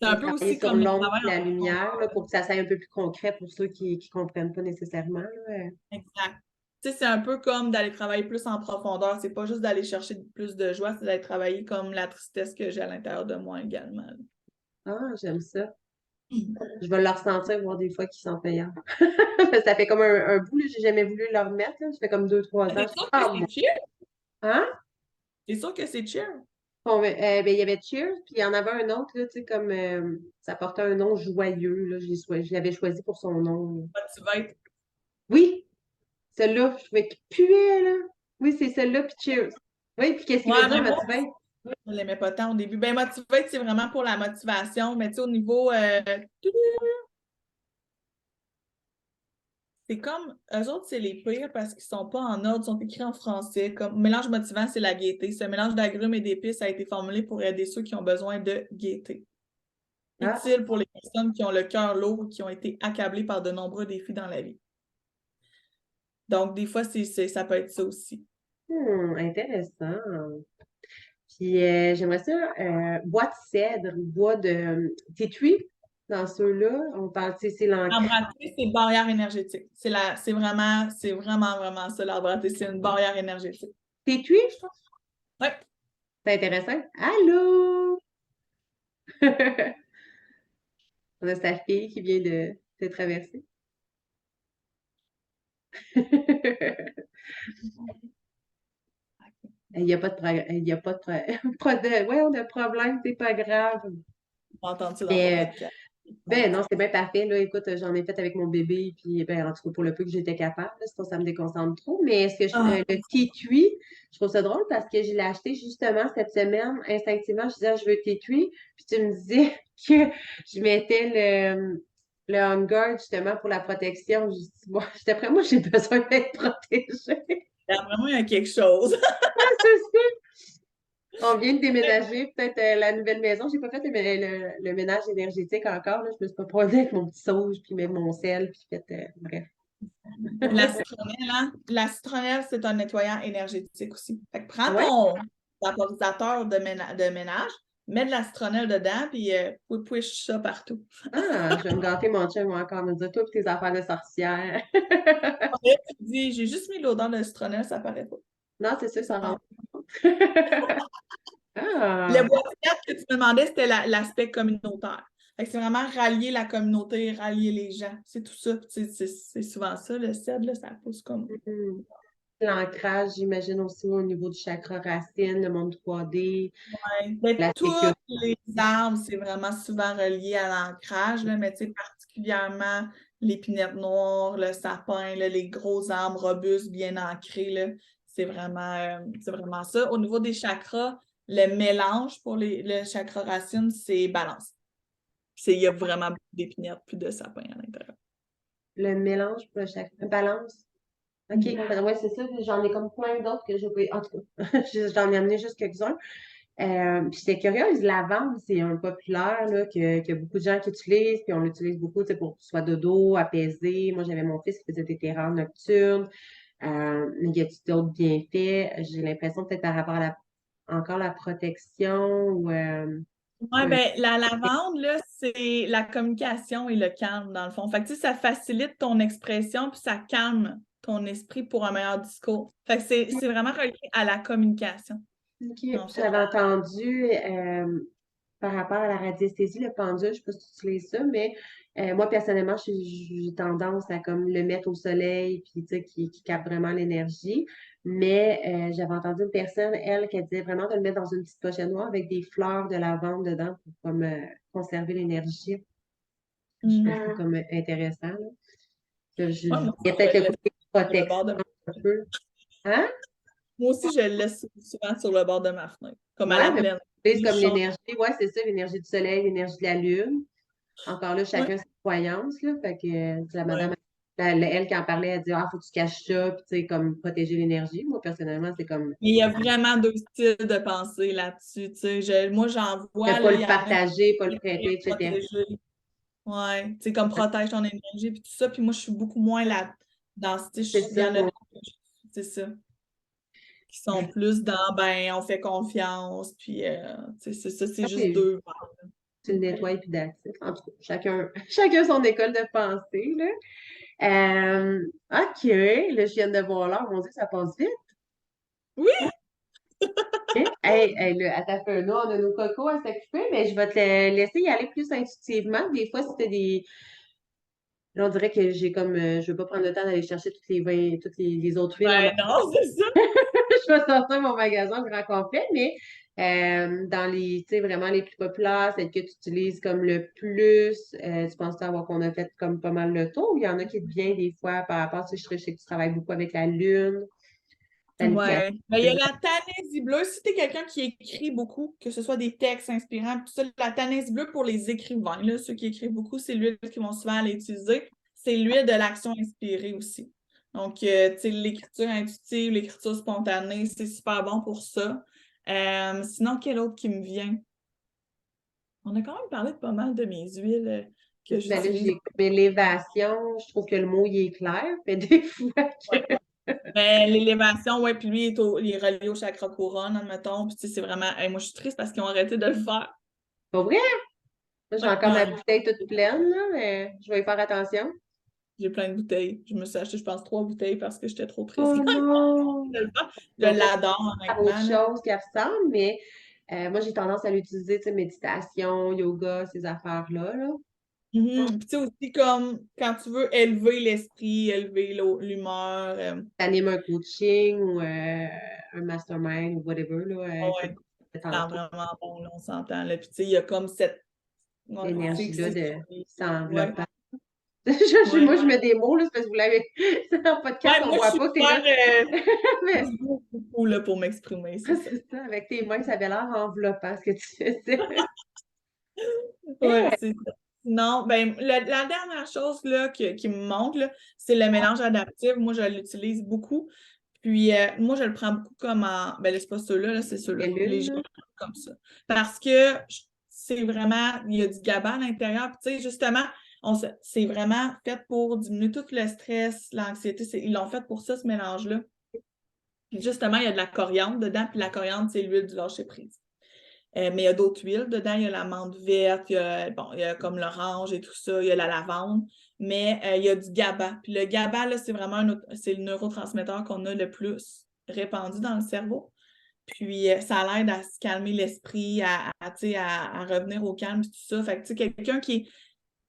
Et un peu travailler aussi sur comme le l'ombre travail et la en lumière, là, profondeur. pour que ça soit un peu plus concret pour ceux qui ne comprennent pas nécessairement, là. Exact. Tu sais, c'est un peu comme d'aller travailler plus en profondeur. C'est pas juste d'aller chercher plus de joie, c'est d'aller travailler comme la tristesse que j'ai à l'intérieur de moi également. Ah, j'aime ça. Je vais le ressentir, voir des fois qu'ils sont payants. Ça fait comme un bout, là, j'ai jamais voulu le remettre. Là. Ça fait comme 2-3 ans. C'est sûr que c'est chill. Hein? C'est sûr que c'est chill. Bon, ben, il y avait Cheers, puis il y en avait un autre, là, tu sais, comme ça portait un nom joyeux, là, je l'avais choisi pour son nom. Motivate. Oui, celle-là, je trouvais qu'il puait, là. Oui, c'est celle-là, puis Cheers. Oui, puis qu'est-ce qu'il veut Ouais, dire, mais moi, motiver? je l'aimais pas tant au début. Ben, Motivate, c'est vraiment pour la motivation, mais tu sais, au niveau. C'est comme. Eux autres, c'est les pires parce qu'ils sont pas en ordre, ils sont écrits en français. Comme mélange motivant, c'est la gaieté. Ce mélange d'agrumes et d'épices a été formulé pour aider ceux qui ont besoin de gaieté. Ah, Utile pour les personnes qui ont le cœur lourd ou qui ont été accablées par de nombreux défis dans la vie. Donc, des fois, ça peut être ça aussi. intéressant. Puis j'aimerais ça, bois de cèdre, bois de tea tree, dans ceux-là, on parle, tu sais, c'est l'encre. L'arbre à thé, c'est barrière énergétique. C'est vraiment, vraiment ça, l'arbre à thé, c'est une barrière énergétique. Tea tree, je pense. Ouais. C'est intéressant. Allô? On a sa fille qui vient de traverser. Il n'y a pas de il y a pas de, ouais, on a problème, c'est pas grave. On va entendre ça dans ton Mais, podcast. ben non, c'est bien parfait. Là, écoute, j'en ai fait avec mon bébé, puis ben, en tout cas, pour le peu que j'étais capable, là, sinon ça me déconcentre trop. Mais Ah, le T-Tui, je trouve ça drôle parce que je l'ai acheté justement cette semaine. Instinctivement, je disais, ah, je veux T-Tui. Puis tu me disais que je mettais le On Guard justement pour la protection. Je dis, bon, d'après moi, j'ai besoin d'être protégée. vraiment, il y a quelque chose. C'est ça. On vient de déménager, peut-être la nouvelle maison. J'ai pas fait le ménage énergétique encore. Là. Je me suis pas posée avec mon petit sauge, puis même mon sel, puis fait, bref. La citronnelle, hein? La citronnelle, c'est un nettoyant énergétique aussi. Fait que prends Ouais? ton vaporisateur de ménage, mets de la citronnelle dedans, puis push ça partout. Ah, je vais me gâter mon chum, moi, encore me dire, toi, puis tes affaires de sorcière. Après, tu dis, j'ai juste mis l'odeur de citronnelle, ça paraît pas. Non, c'est sûr, C'est ça ça. rentre. Le Ah, boîtier que tu me demandais, c'était l'aspect communautaire. Fait que c'est vraiment rallier la communauté, rallier les gens. C'est tout ça. C'est souvent ça, le CED, là, ça pousse comme. mhm. L'ancrage, j'imagine aussi au niveau du chakra racine, le monde 3D, Ouais. Ben, la toutes sécurité. les arbres, c'est vraiment souvent relié à l'ancrage, là, mais tu sais, particulièrement l'épinette noire, le sapin, là, les gros arbres robustes bien ancrés, là, c'est vraiment ça. Au niveau des chakras, le mélange pour le chakra racine, c'est balance. Il y a vraiment beaucoup d'épinettes puis de sapin à l'intérieur. Le mélange pour le chakra. Balance. OK. Ben ouais, c'est ça. J'en ai comme plein d'autres que j'ai pas. En tout cas, j'en ai amené juste quelques-uns. Puis j'étais curieuse, lavande, c'est un populaire là, que beaucoup de gens qui utilisent, puis on l'utilise beaucoup, tu sais, pour soit dodo, apaiser. Moi, j'avais mon fils qui faisait des terreurs nocturnes. Mais y a-t-il d'autres bienfaits? J'ai l'impression peut-être par rapport à encore la protection ou Oui, euh, ben, la lavande, là, c'est la communication et le calme, dans le fond. Fait que, tu sais, ça facilite ton expression puis ça calme ton esprit pour un meilleur discours. Fait que c'est vraiment relié à la communication, OK. en fait. J'avais entendu par rapport à la radiesthésie, le pendule, je ne sais pas si tu utilises ça, mais moi, personnellement, j'ai tendance à comme le mettre au soleil, puis tu sais, qui capte vraiment l'énergie. Mais j'avais entendu une personne, elle, qui disait vraiment de le mettre dans une petite pochette noire avec des fleurs de lavande dedans pour comme conserver l'énergie. Je trouve ça comme intéressant. Là. Ouais, moi Il y a aussi, je peut-être le le laisse côté sur le bord protection de un peu. Hein? Moi aussi, je le laisse souvent sur le bord de ma fenêtre, comme à Ouais, la mais pleine. c'est Je comme change. l'énergie, ouais, c'est ça, l'énergie du soleil, l'énergie de la lune. Encore là, Ouais, chacun ses croyances, là. Fait que la madame, ouais. elle qui en parlait, elle dit, ah, faut que tu caches ça, puis tu sais, comme protéger l'énergie. Moi, personnellement, c'est comme, Mais il y a vraiment deux styles de pensée là-dessus. Tu sais. Moi, j'en ne vois, pas là, il le y en a qui partager, pas le préfèrent prêter, etc. protéger. Ouais, tu sais, comme protège ton énergie, puis tout ça. Puis moi, je suis beaucoup moins là dans C'est il y ça, en a, moi. c'est ça, qui sont plus dans, ben, on fait confiance, puis, tu sais, c'est ça, c'est juste Oui, deux. tu le nettoies, puis that's it. En tout cas, chacun, chacun son école de pensée, là. OK, là, je viens de voir l'heure. Mon Dieu, ça passe vite. Oui, Hey, là, à ta feu, là, on a nos cocos à s'occuper, mais je vais te laisser y aller plus intuitivement. Des fois, si t'as des. Là, on dirait que j'ai comme. Je veux pas prendre le temps d'aller chercher toutes les vins, toutes les autres huiles en Ben non, c'est ça. je vais sortir mon magasin au grand complet, mais dans les, tu sais, vraiment les plus populaires, celles que tu utilises comme le plus, tu penses savoir qu'on a fait comme pas mal le tour, ou il y en a qui te viennent des fois par rapport, tu sais, je sais que tu travailles beaucoup avec la lune, planification. Ouais. Ben, il y a la Tannèse bleue. Si tu es quelqu'un qui écrit beaucoup, que ce soit des textes inspirants, tout ça, la Tannèse bleue pour les écrivains, là, ceux qui écrivent beaucoup, c'est l'huile qu'ils vont souvent aller utiliser. C'est l'huile de l'action inspirée aussi. Donc, tu sais, l'écriture intuitive, l'écriture spontanée, c'est super bon pour ça. Sinon, quel autre qui me vient? On a quand même parlé de pas mal de mes huiles que Ben là, j'utilise. j'ai comme élévation, je trouve que le mot, il est clair, mais des fois que... Ben, l'élévation, ouais, puis lui, il est relié au chakra couronne, admettons. Puis, tu sais, c'est vraiment. Hey, moi, je suis triste parce qu'ils ont arrêté de le faire. Pas vrai? Moi, j'ai Ouais, encore ma bouteille toute pleine, là, mais je vais y faire attention. j'ai plein de bouteilles. Je me suis acheté, je pense, 3 bouteilles parce que j'étais trop triste. Oh non! de le faire. Je Donc, l'adore, faire autre honnêtement, là. chose qui ressemble, mais moi, j'ai tendance à l'utiliser, tu sais, méditation, yoga, ces affaires-là, là. Mhm. Puis, tu sais, aussi, comme quand tu veux élever l'esprit, élever l'humeur. T'animes un coaching ou un mastermind ou whatever, là, comme Ouais, c'est tantôt, vraiment bon, là, on s'entend. Là. Puis, tu sais, il y a comme cette. Ouais, tu sais, que l'énergie-là de Ouais, s'enveloppant. ouais. Moi, je mets des mots, là, c'est parce que vous l'avez. C'est en podcast, Ouais, on moi, je voit suis pas, t'es là. super. Mais Je bouge beaucoup là, pour m'exprimer, c'est ça. c'est ça, avec tes mains, ça avait l'air enveloppant ce que tu faisais. Ouais, c'est ça. Sinon, ben, la dernière chose là, qui me manque, là, c'est le mélange adaptif. Moi, je l'utilise beaucoup. Puis, moi, je le prends beaucoup comme en. Ben, là, c'est pas ceux-là, là, c'est ceux-là. Les Cellule, gélules là. comme ça. Parce que c'est vraiment. Il y a du GABA à l'intérieur. Puis, tu sais, justement, c'est vraiment fait pour diminuer tout le stress, l'anxiété. Ils l'ont fait pour ça, ce mélange-là. Puis, justement, il y a de la coriandre dedans. Puis, la coriandre, c'est l'huile du lâcher-prise. Mais il y a d'autres huiles dedans. Il y a la menthe verte, bon, il y a comme l'orange et tout ça, il y a la lavande, mais il y a du GABA. Puis le GABA, là, c'est vraiment c'est le neurotransmetteur qu'on a le plus répandu dans le cerveau. Puis ça l'aide à se calmer l'esprit, tu sais, à revenir au calme, tout ça. Fait que, tu sais, quelqu'un qui est.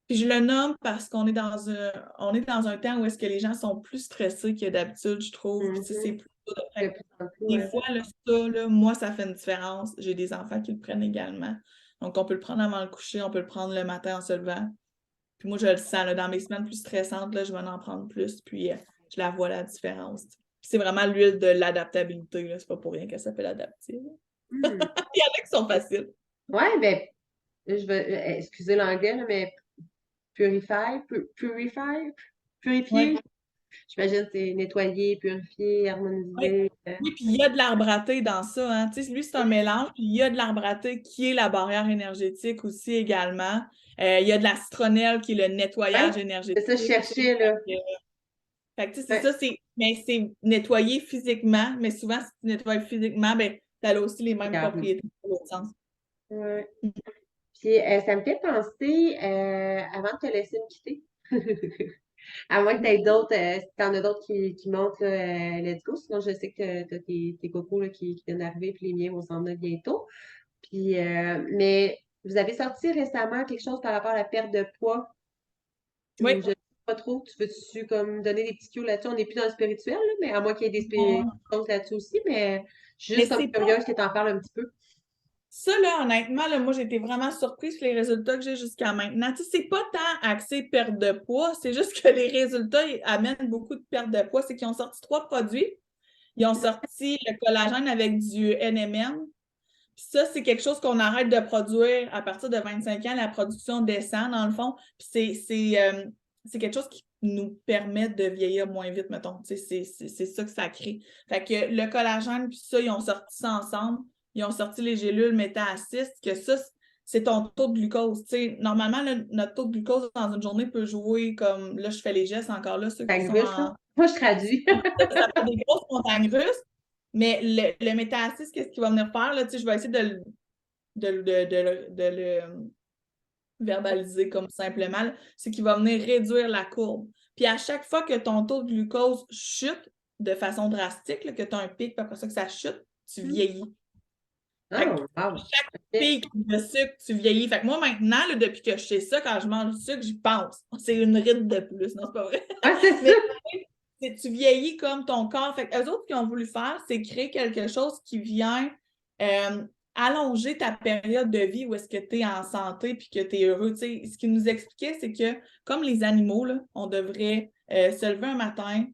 Puis je le nomme parce qu'on est on est dans un temps où est-ce que les gens sont plus stressés que d'habitude, je trouve. Puis tu sais, c'est Mhm. plus dur De plus en plus, des ouais. fois, là, ça, là, moi, ça fait une différence. J'ai des enfants qui le prennent également. Donc, on peut le prendre avant le coucher, on peut le prendre le matin en se levant. Puis moi, je le sens, là, dans mes semaines plus stressantes, là, je vais en prendre plus, puis je la vois la différence. Puis c'est vraiment l'huile de l'adaptabilité, là. C'est pas pour rien qu'elle s'appelle adaptive. Hmm. Il y en a qui sont faciles. Ouais, ben, je vais, excusez l'anglais, là, mais Oui. purifier, j'imagine que c'est nettoyer, purifier, Oui. harmoniser. Oui, puis il y a de l'arbre à thé dans ça. Hein. Tu sais, lui, c'est un mélange. Puis il y a de l'arbre à thé qui est la barrière énergétique aussi également. Il y a de la citronnelle qui est le Ouais, nettoyage c'est énergétique. ça, je Tu sais. cherchais, là. Fait que, tu sais, c'est Ouais, ça, mais c'est nettoyer physiquement, mais souvent, si tu nettoies physiquement, ben, tu as aussi les mêmes regarde. propriétés dans l'autre sens. Ouais. Puis, ça me fait penser, avant de te laisser me quitter, à moins que tu aies d'autres, si t'en as d'autres qui montent, là, let's go. Sinon, je sais que tu as tes cocos là, qui viennent d'arriver, puis les miens vont s'en venir bientôt. Puis, mais vous avez sorti récemment quelque chose par rapport à la perte de poids, Oui. ou je sais pas trop, tu veux-tu comme donner des petits cues là-dessus? On n'est plus dans le spirituel, là, mais à moins qu'il y ait des choses là-dessus aussi, mais je suis Mais juste comme c'est pas curieuse que tu en parles un petit peu. ça, là, honnêtement, là, moi, j'ai été vraiment surprise sur les résultats que j'ai jusqu'à maintenant. Tu sais, c'est pas tant axé perte de poids, c'est juste que les résultats ils amènent beaucoup de perte de poids. C'est qu'ils ont sorti 3 produits. Ils ont sorti le collagène avec du NMN. Puis ça, c'est quelque chose qu'on arrête de produire à partir de 25 ans. La production descend, dans le fond. Puis c'est quelque chose qui nous permet de vieillir moins vite, mettons. Tu sais, c'est ça que ça crée. Fait que le collagène, puis ça, ils ont sorti ça ensemble. Ils ont sorti les gélules méta-assist, que ça, c'est ton taux de glucose. Tu sais, normalement, notre taux de glucose dans une journée peut jouer comme, là, je fais les gestes encore là, ceux qui sont Russe, là. en Moi, je traduis. ça fait des grosses montagnes russes, mais le méta-assist, qu'est-ce qu'il va venir faire? Là, tu sais, je vais essayer de le verbaliser comme simplement, là, c'est qu'il va venir réduire la courbe. Puis à chaque fois que ton taux de glucose chute de façon drastique, là, que tu as un pic, puis après ça que ça chute, tu vieillis. Fait Ah, que wow. chaque OK. pic de sucre, tu vieillis. Fait que moi, maintenant, là, depuis que je sais ça, quand je mange du sucre, j'y pense. C'est une ride de plus. Non, c'est pas vrai. Ouais, c'est ça. Mais tu vieillis comme ton corps. Fait que eux autres, qui ont voulu faire, c'est créer quelque chose qui vient allonger ta période de vie où est-ce que tu es en santé puis que tu es heureux. Tu sais, ce qu'ils nous expliquaient, c'est que comme les animaux, là, on devrait se lever un matin,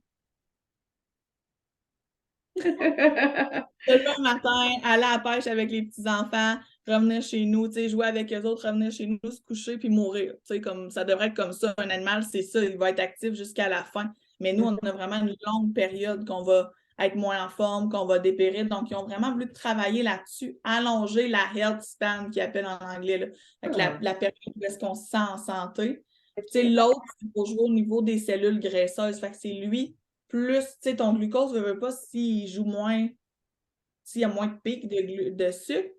aller à la pêche avec les petits-enfants, revenir chez nous, tu sais, jouer avec eux autres, revenir chez nous, se coucher puis mourir. Tu sais, comme, ça devrait être comme ça. Un animal, c'est ça, il va être actif jusqu'à la fin. Mais nous, on a vraiment une longue période qu'on va être moins en forme, qu'on va dépérir. Donc, ils ont vraiment voulu travailler là-dessus, allonger la health span, qu'ils appellent en anglais, là. Fait que Ah, la période où est-ce qu'on se sent en santé. Puis, tu sais, OK. l'autre, c'est pour jouer au niveau des cellules graisseuses. Fait que c'est lui, plus, tu sais, ton glucose ne veut pas s'il joue moins, s'il y a moins de pics de sucre,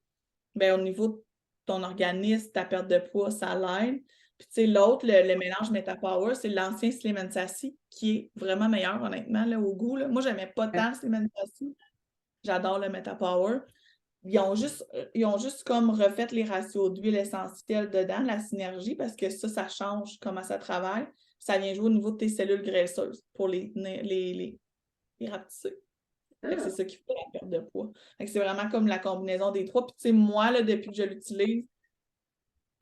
ben, au niveau de ton organisme, ta perte de poids, ça l'aide. Puis, tu sais, l'autre, le mélange MetaPower, c'est l'ancien Slim Sassy, qui est vraiment meilleur, honnêtement, là, au goût. Là. Moi, j'aimais pas tant le Slim Sassy. J'adore le MetaPower. Ils ont juste comme refait les ratios d'huile essentielle dedans, la synergie, parce que ça change comment ça travaille. Ça vient jouer au niveau de tes cellules graisseuses pour les rapetisser. Fait que c'est Ah. ça qui fait la perte de poids. Fait que c'est vraiment comme la combinaison des trois. Puis, tu sais, moi, là, depuis que je l'utilise,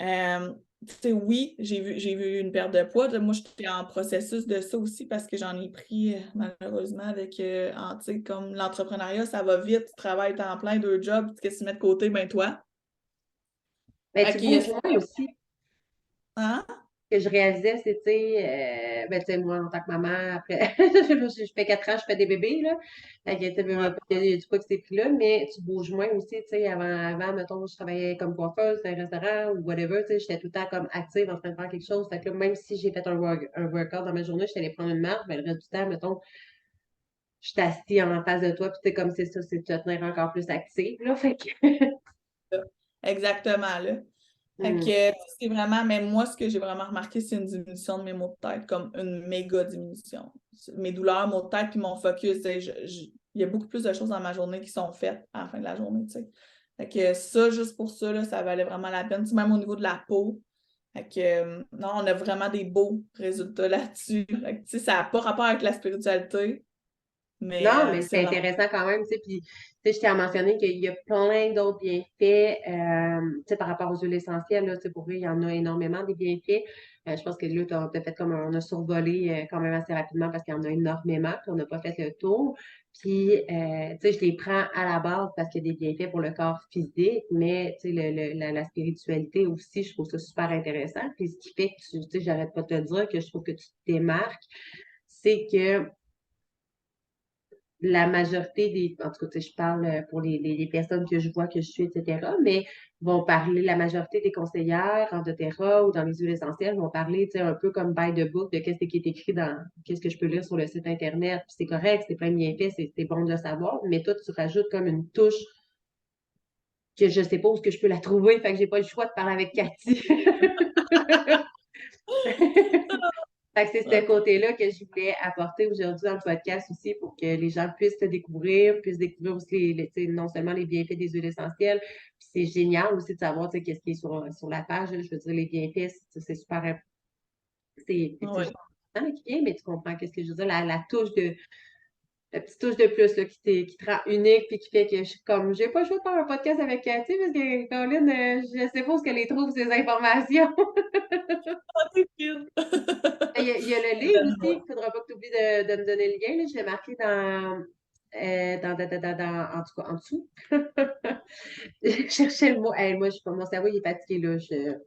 euh, tu sais, oui, j'ai vu une perte de poids. Moi, j'étais en processus de ça aussi parce que j'en ai pris, malheureusement, avec, tu sais, comme l'entrepreneuriat, ça va vite, tu travailles temps plein, 2 jobs, qu'est-ce que tu mets de côté? Ben, toi. Ben, Fait tu qu'il y a bouges ça. moins aussi. Hein? Ce que je réalisais, c'est, ben, tu sais, moi, en tant que maman, après, je fais 4 ans, je fais des bébés, là. Fait que, tu sais, Ouais. il y a du poids qui s'est pris là, mais tu bouges moins aussi, tu sais. Avant, mettons, je travaillais comme coiffeuse dans un restaurant ou whatever, tu sais, j'étais tout le temps comme active en train de faire quelque chose. Fait que là, même si j'ai fait un workout dans ma journée, j'étais allée prendre une marche, ben, le reste du temps, mettons, je suis assis en face de toi, puis tu sais, comme c'est ça, c'est de te tenir encore plus active, là. Fait que, Exactement, là. Fait hmm. que c'est vraiment, mais moi, ce que j'ai vraiment remarqué, c'est une diminution de mes maux de tête, comme une méga diminution. Mes douleurs, maux de tête, puis mon focus, tu sais, il y a beaucoup plus de choses dans ma journée qui sont faites à la fin de la journée, tu sais. Fait que ça, juste pour ça, là, ça valait vraiment la peine. Tu sais, même au niveau de la peau. Fait que, non, on a vraiment des beaux résultats là-dessus. Fait que, tu sais, ça n'a pas rapport avec la spiritualité, mais Non, mais c'est c'est vraiment. intéressant quand même, tu sais, puis, tu sais, je tiens à mentionner qu'il y a plein d'autres bienfaits, tu sais, par rapport aux huiles essentielles, là, tu sais, pour vrai, il y en a énormément des bienfaits. Je pense que là, t'as fait comme on a survolé quand même assez rapidement parce qu'il y en a énormément, puis on n'a pas fait le tour. Puis, tu sais, je les prends à la base parce qu'il y a des bienfaits pour le corps physique, mais, tu sais, la spiritualité aussi, je trouve ça super intéressant. Puis, ce qui fait que, tu sais, j'arrête pas de te dire que je trouve que tu te démarques, c'est que la majorité des, en tout cas, tu sais, je parle pour les personnes que je vois, que je suis, etc., mais vont parler, la majorité des conseillères en doTERRA ou dans les huiles essentielles vont parler, tu sais, un peu comme by the book de qu'est-ce qui est écrit dans, qu'est-ce que je peux lire sur le site Internet. Puis c'est correct, c'est plein de bienfaits, c'est bon de le savoir, mais toi, tu rajoutes comme une touche que je sais pas où est-ce que je peux la trouver, fait que j'ai pas le choix de parler avec Cathy. Fait que c'est ce côté-là que je voulais apporter aujourd'hui dans le podcast aussi pour que les gens puissent te découvrir, puissent découvrir aussi tu sais, non seulement les bienfaits des huiles essentielles, puis c'est génial aussi de savoir tu sais, qu'est-ce qui est sur la page. Là. Je veux dire, les bienfaits, c'est super important. C'est Ouais. important qui vient, mais tu comprends qu'est-ce que je veux dire, la petite touche de plus là, qui te rend unique puis qui fait que je suis comme j'ai pas le choix de faire un podcast avec Cathy parce que Caroline, je sais pas où est-ce qu'elle les trouve, ces informations. Ah, t'es fine. Il y a le livre aussi, il ne faudra pas que tu oublies de me donner le lien. Là. Je l'ai marqué en tout cas, en dessous. Je cherchais le mot. Hey, moi, mon cerveau il est fatigué. Là. Je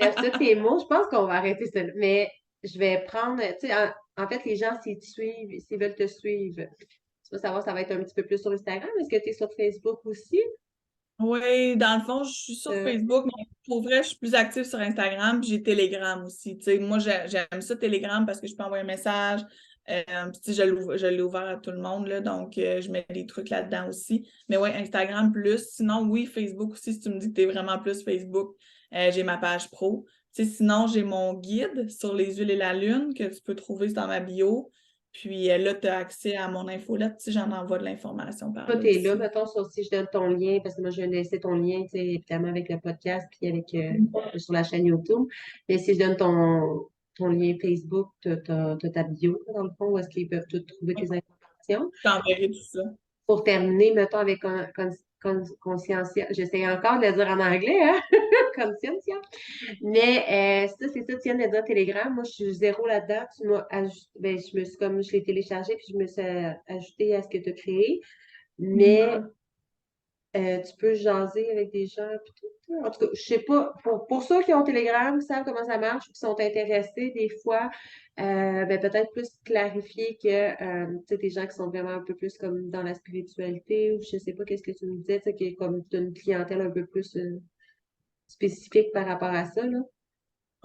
cherche tous tes mots. Je pense qu'on va arrêter ça. Mais je vais prendre. Tu sais, en fait, les gens, s'ils te suivent, s'ils veulent te suivre, tu vas savoir, ça va être un petit peu plus sur Instagram. Est-ce que tu es sur Facebook aussi? Oui, dans le fond, je suis sur Euh, Facebook, mais pour vrai, je suis plus active sur Instagram, puis j'ai Telegram aussi. Tu sais, moi, j'aime ça, Telegram, parce que je peux envoyer un message. Puis, tu sais, je l'ai ouvert à tout le monde, là, donc je mets des trucs là-dedans aussi. Mais oui, Instagram plus. Sinon, oui, Facebook aussi, si tu me dis que tu es vraiment plus Facebook, j'ai ma page pro. Tu sais, sinon, j'ai mon guide sur les huiles et la lune que tu peux trouver dans ma bio. Puis là, tu as accès à mon infolette, si j'en envoie de l'information par Toi, là t'es là, aussi. mettons, sauf si je donne ton lien, parce que moi, je viens de laisser ton lien, tu sais, évidemment, avec le podcast, puis avec sur la chaîne YouTube. Mais si je donne ton lien Facebook, t'as ta bio, dans le fond, où est-ce qu'ils peuvent tout trouver tes informations. Je t'enverrai tout ça. Pour terminer, mettons, avec consciencia, j'essaie encore de le dire en anglais, hein? Consciencia. Mais ça, c'est ça, tu viens de dire Telegram. Moi, je suis zéro là-dedans. Tu m'as ajouté, ben, je me suis comme, je l'ai téléchargé, puis je me suis ajouté à ce que tu as créé. Mais tu peux jaser avec des gens. Puis tout. En tout cas, je sais pas. Pour ceux qui ont Telegram, qui savent comment ça marche, qui sont intéressés, des fois, ben, peut-être plus clarifier que tu sais, des gens qui sont vraiment un peu plus comme dans la spiritualité, ou je sais pas qu'est-ce que tu me disais, tu sais, qui est comme t'as une clientèle un peu plus spécifique par rapport à ça, là.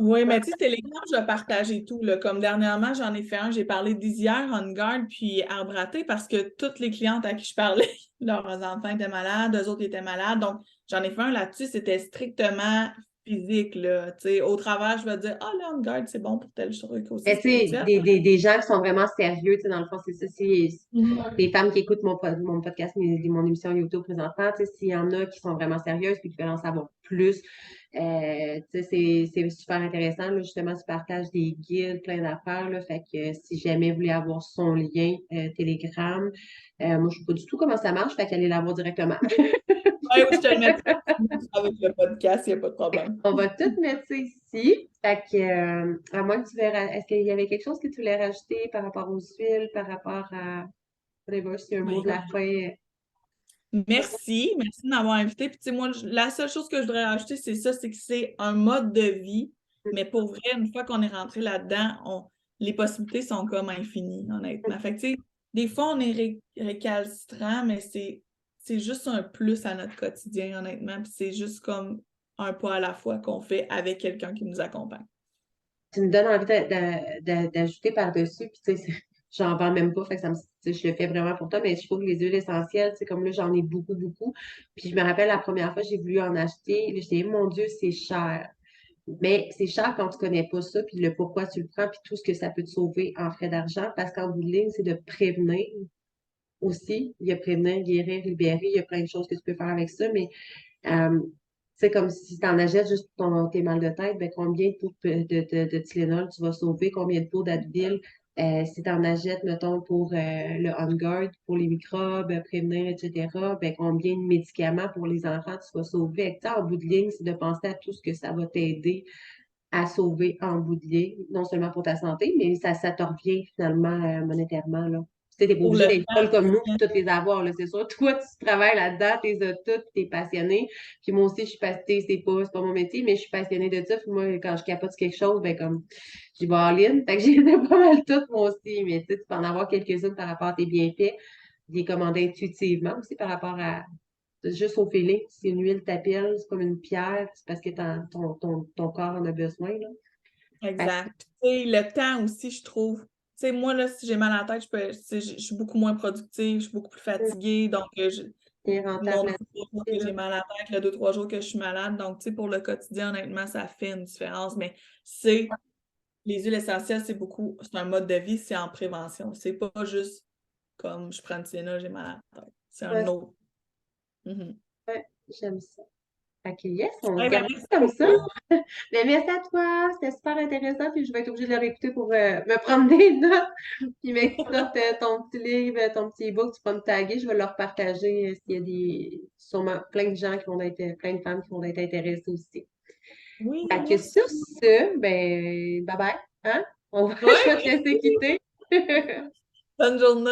Oui, mais tu sais, Telegram, je vais partager tout. Là. Comme dernièrement, j'en ai fait un, j'ai parlé d'Isière, On Guard, puis Arbre à thé, parce que toutes les clientes à qui je parlais, leurs enfants étaient malades, eux autres étaient malades. Donc, j'en ai fait un là-dessus, c'était strictement physique. Là. Tu sais, au travers, je vais dire, ah, le On Guard, c'est bon pour tel truc aussi Mais tu sais, spirituel. des gens qui sont vraiment sérieux, tu sais, dans le fond, c'est ça. Si, les femmes qui écoutent mon podcast, mon émission YouTube présentement, tu sais, s'il y en a qui sont vraiment sérieuses et qui veulent en savoir plus, tu sais, c'est super intéressant. Là, justement, tu partages des guides, plein d'affaires. Là, fait que si jamais vous voulez avoir son lien Telegram, moi, je ne sais pas du tout comment ça marche, fait qu'allez l'avoir directement. Oui, je te le mettrai avec le podcast, il n'y a pas de problème. On va tout mettre ça ici. Fait que, à moins que tu verras, est-ce qu'il y avait quelque chose que tu voulais rajouter par rapport aux huiles, par rapport à, whatever, si un mot Oui. de la fin? Merci de m'avoir invité. Puis, tu sais, moi, la seule chose que je voudrais rajouter, c'est ça, c'est que c'est un mode de vie. Mais pour vrai, une fois qu'on est rentré là-dedans, les possibilités sont comme infinies, honnêtement. Fait que, tu sais, des fois, on est récalcitrant, mais c'est juste un plus à notre quotidien, honnêtement. Puis c'est juste comme un pas à la fois qu'on fait avec quelqu'un qui nous accompagne. Tu me donnes envie d'ajouter par-dessus, puis tu sais, j'en vends même pas, fait que ça me, tu sais, je le fais vraiment pour toi, mais je trouve que les huiles essentielles, c'est comme là, j'en ai beaucoup, beaucoup. Puis je me rappelle la première fois, j'ai voulu en acheter, là, j'ai dit, mon Dieu, c'est cher. Mais c'est cher quand tu connais pas ça, puis le pourquoi tu le prends, puis tout ce que ça peut te sauver en frais d'argent, parce qu'en bout de ligne, c'est de prévenir aussi. Il y a prévenir, guérir, libérer, il y a plein de choses que tu peux faire avec ça, mais c'est comme si tu en achètes juste pour tes mal de tête, ben combien de pots de Tylenol tu vas sauver, combien de pots d'Advil, si tu en achètes, mettons, pour le On Guard, pour les microbes, prévenir, etc., ben combien de médicaments pour les enfants tu vas sauver. Avec ça, en bout de ligne, c'est de penser à tout ce que ça va t'aider à sauver en bout de ligne, non seulement pour ta santé, mais ça te revient finalement monétairement, là. Tu sais, t'es pas Pour obligé le d'être folle comme nous temps, pour toutes les avoir, là. C'est sûr, toi, tu travailles là-dedans, t'es as toutes, t'es passionné. Puis moi aussi, je suis passionnée, c'est pas mon métier, mais je suis passionnée de ça. Puis moi, quand je capote sur quelque chose, ben comme, j'y vais en ligne. Fait que j'ai pas mal toutes, moi aussi. Mais tu sais, tu peux en avoir quelques-unes par rapport à tes bienfaits, les commander intuitivement aussi par rapport à, juste au feeling. Si une huile t'appelle, c'est comme une pierre, c'est parce que ton corps en a besoin, là. Fait que exact. Et le temps aussi, je trouve. Tu sais, moi, là, si j'ai mal à la tête, tu sais, je suis beaucoup moins productive, je suis beaucoup plus fatiguée. Donc, c'est mon rentable 2-3 jours que là-dessus, là. j'ai mal à la tête, le 2-3 jours que je suis malade. Donc, tu sais, pour le quotidien, honnêtement, ça fait une différence. Mais c'est les huiles essentielles, c'est un mode de vie, c'est en prévention. C'est pas juste comme je prends une Tylenol, j'ai mal à la tête. C'est un Ouais, autre. Mhm. ouais, j'aime ça. Fait que yes, on se Eh ben, garde merci ça comme ça. beaucoup. Mais merci à toi, c'était super intéressant, puis je vais être obligée de le réécouter pour me prendre des notes. Puis mais que tu sortes ton petit livre, ton petit e-book, tu peux me taguer, je vais le repartager s'il y a sûrement plein de gens qui vont être, plein de femmes qui vont être intéressées aussi. Oui, Fait que merci. sur ce, ben, bye bye, hein? Oui, Je vais te laisser quitter. bonne journée.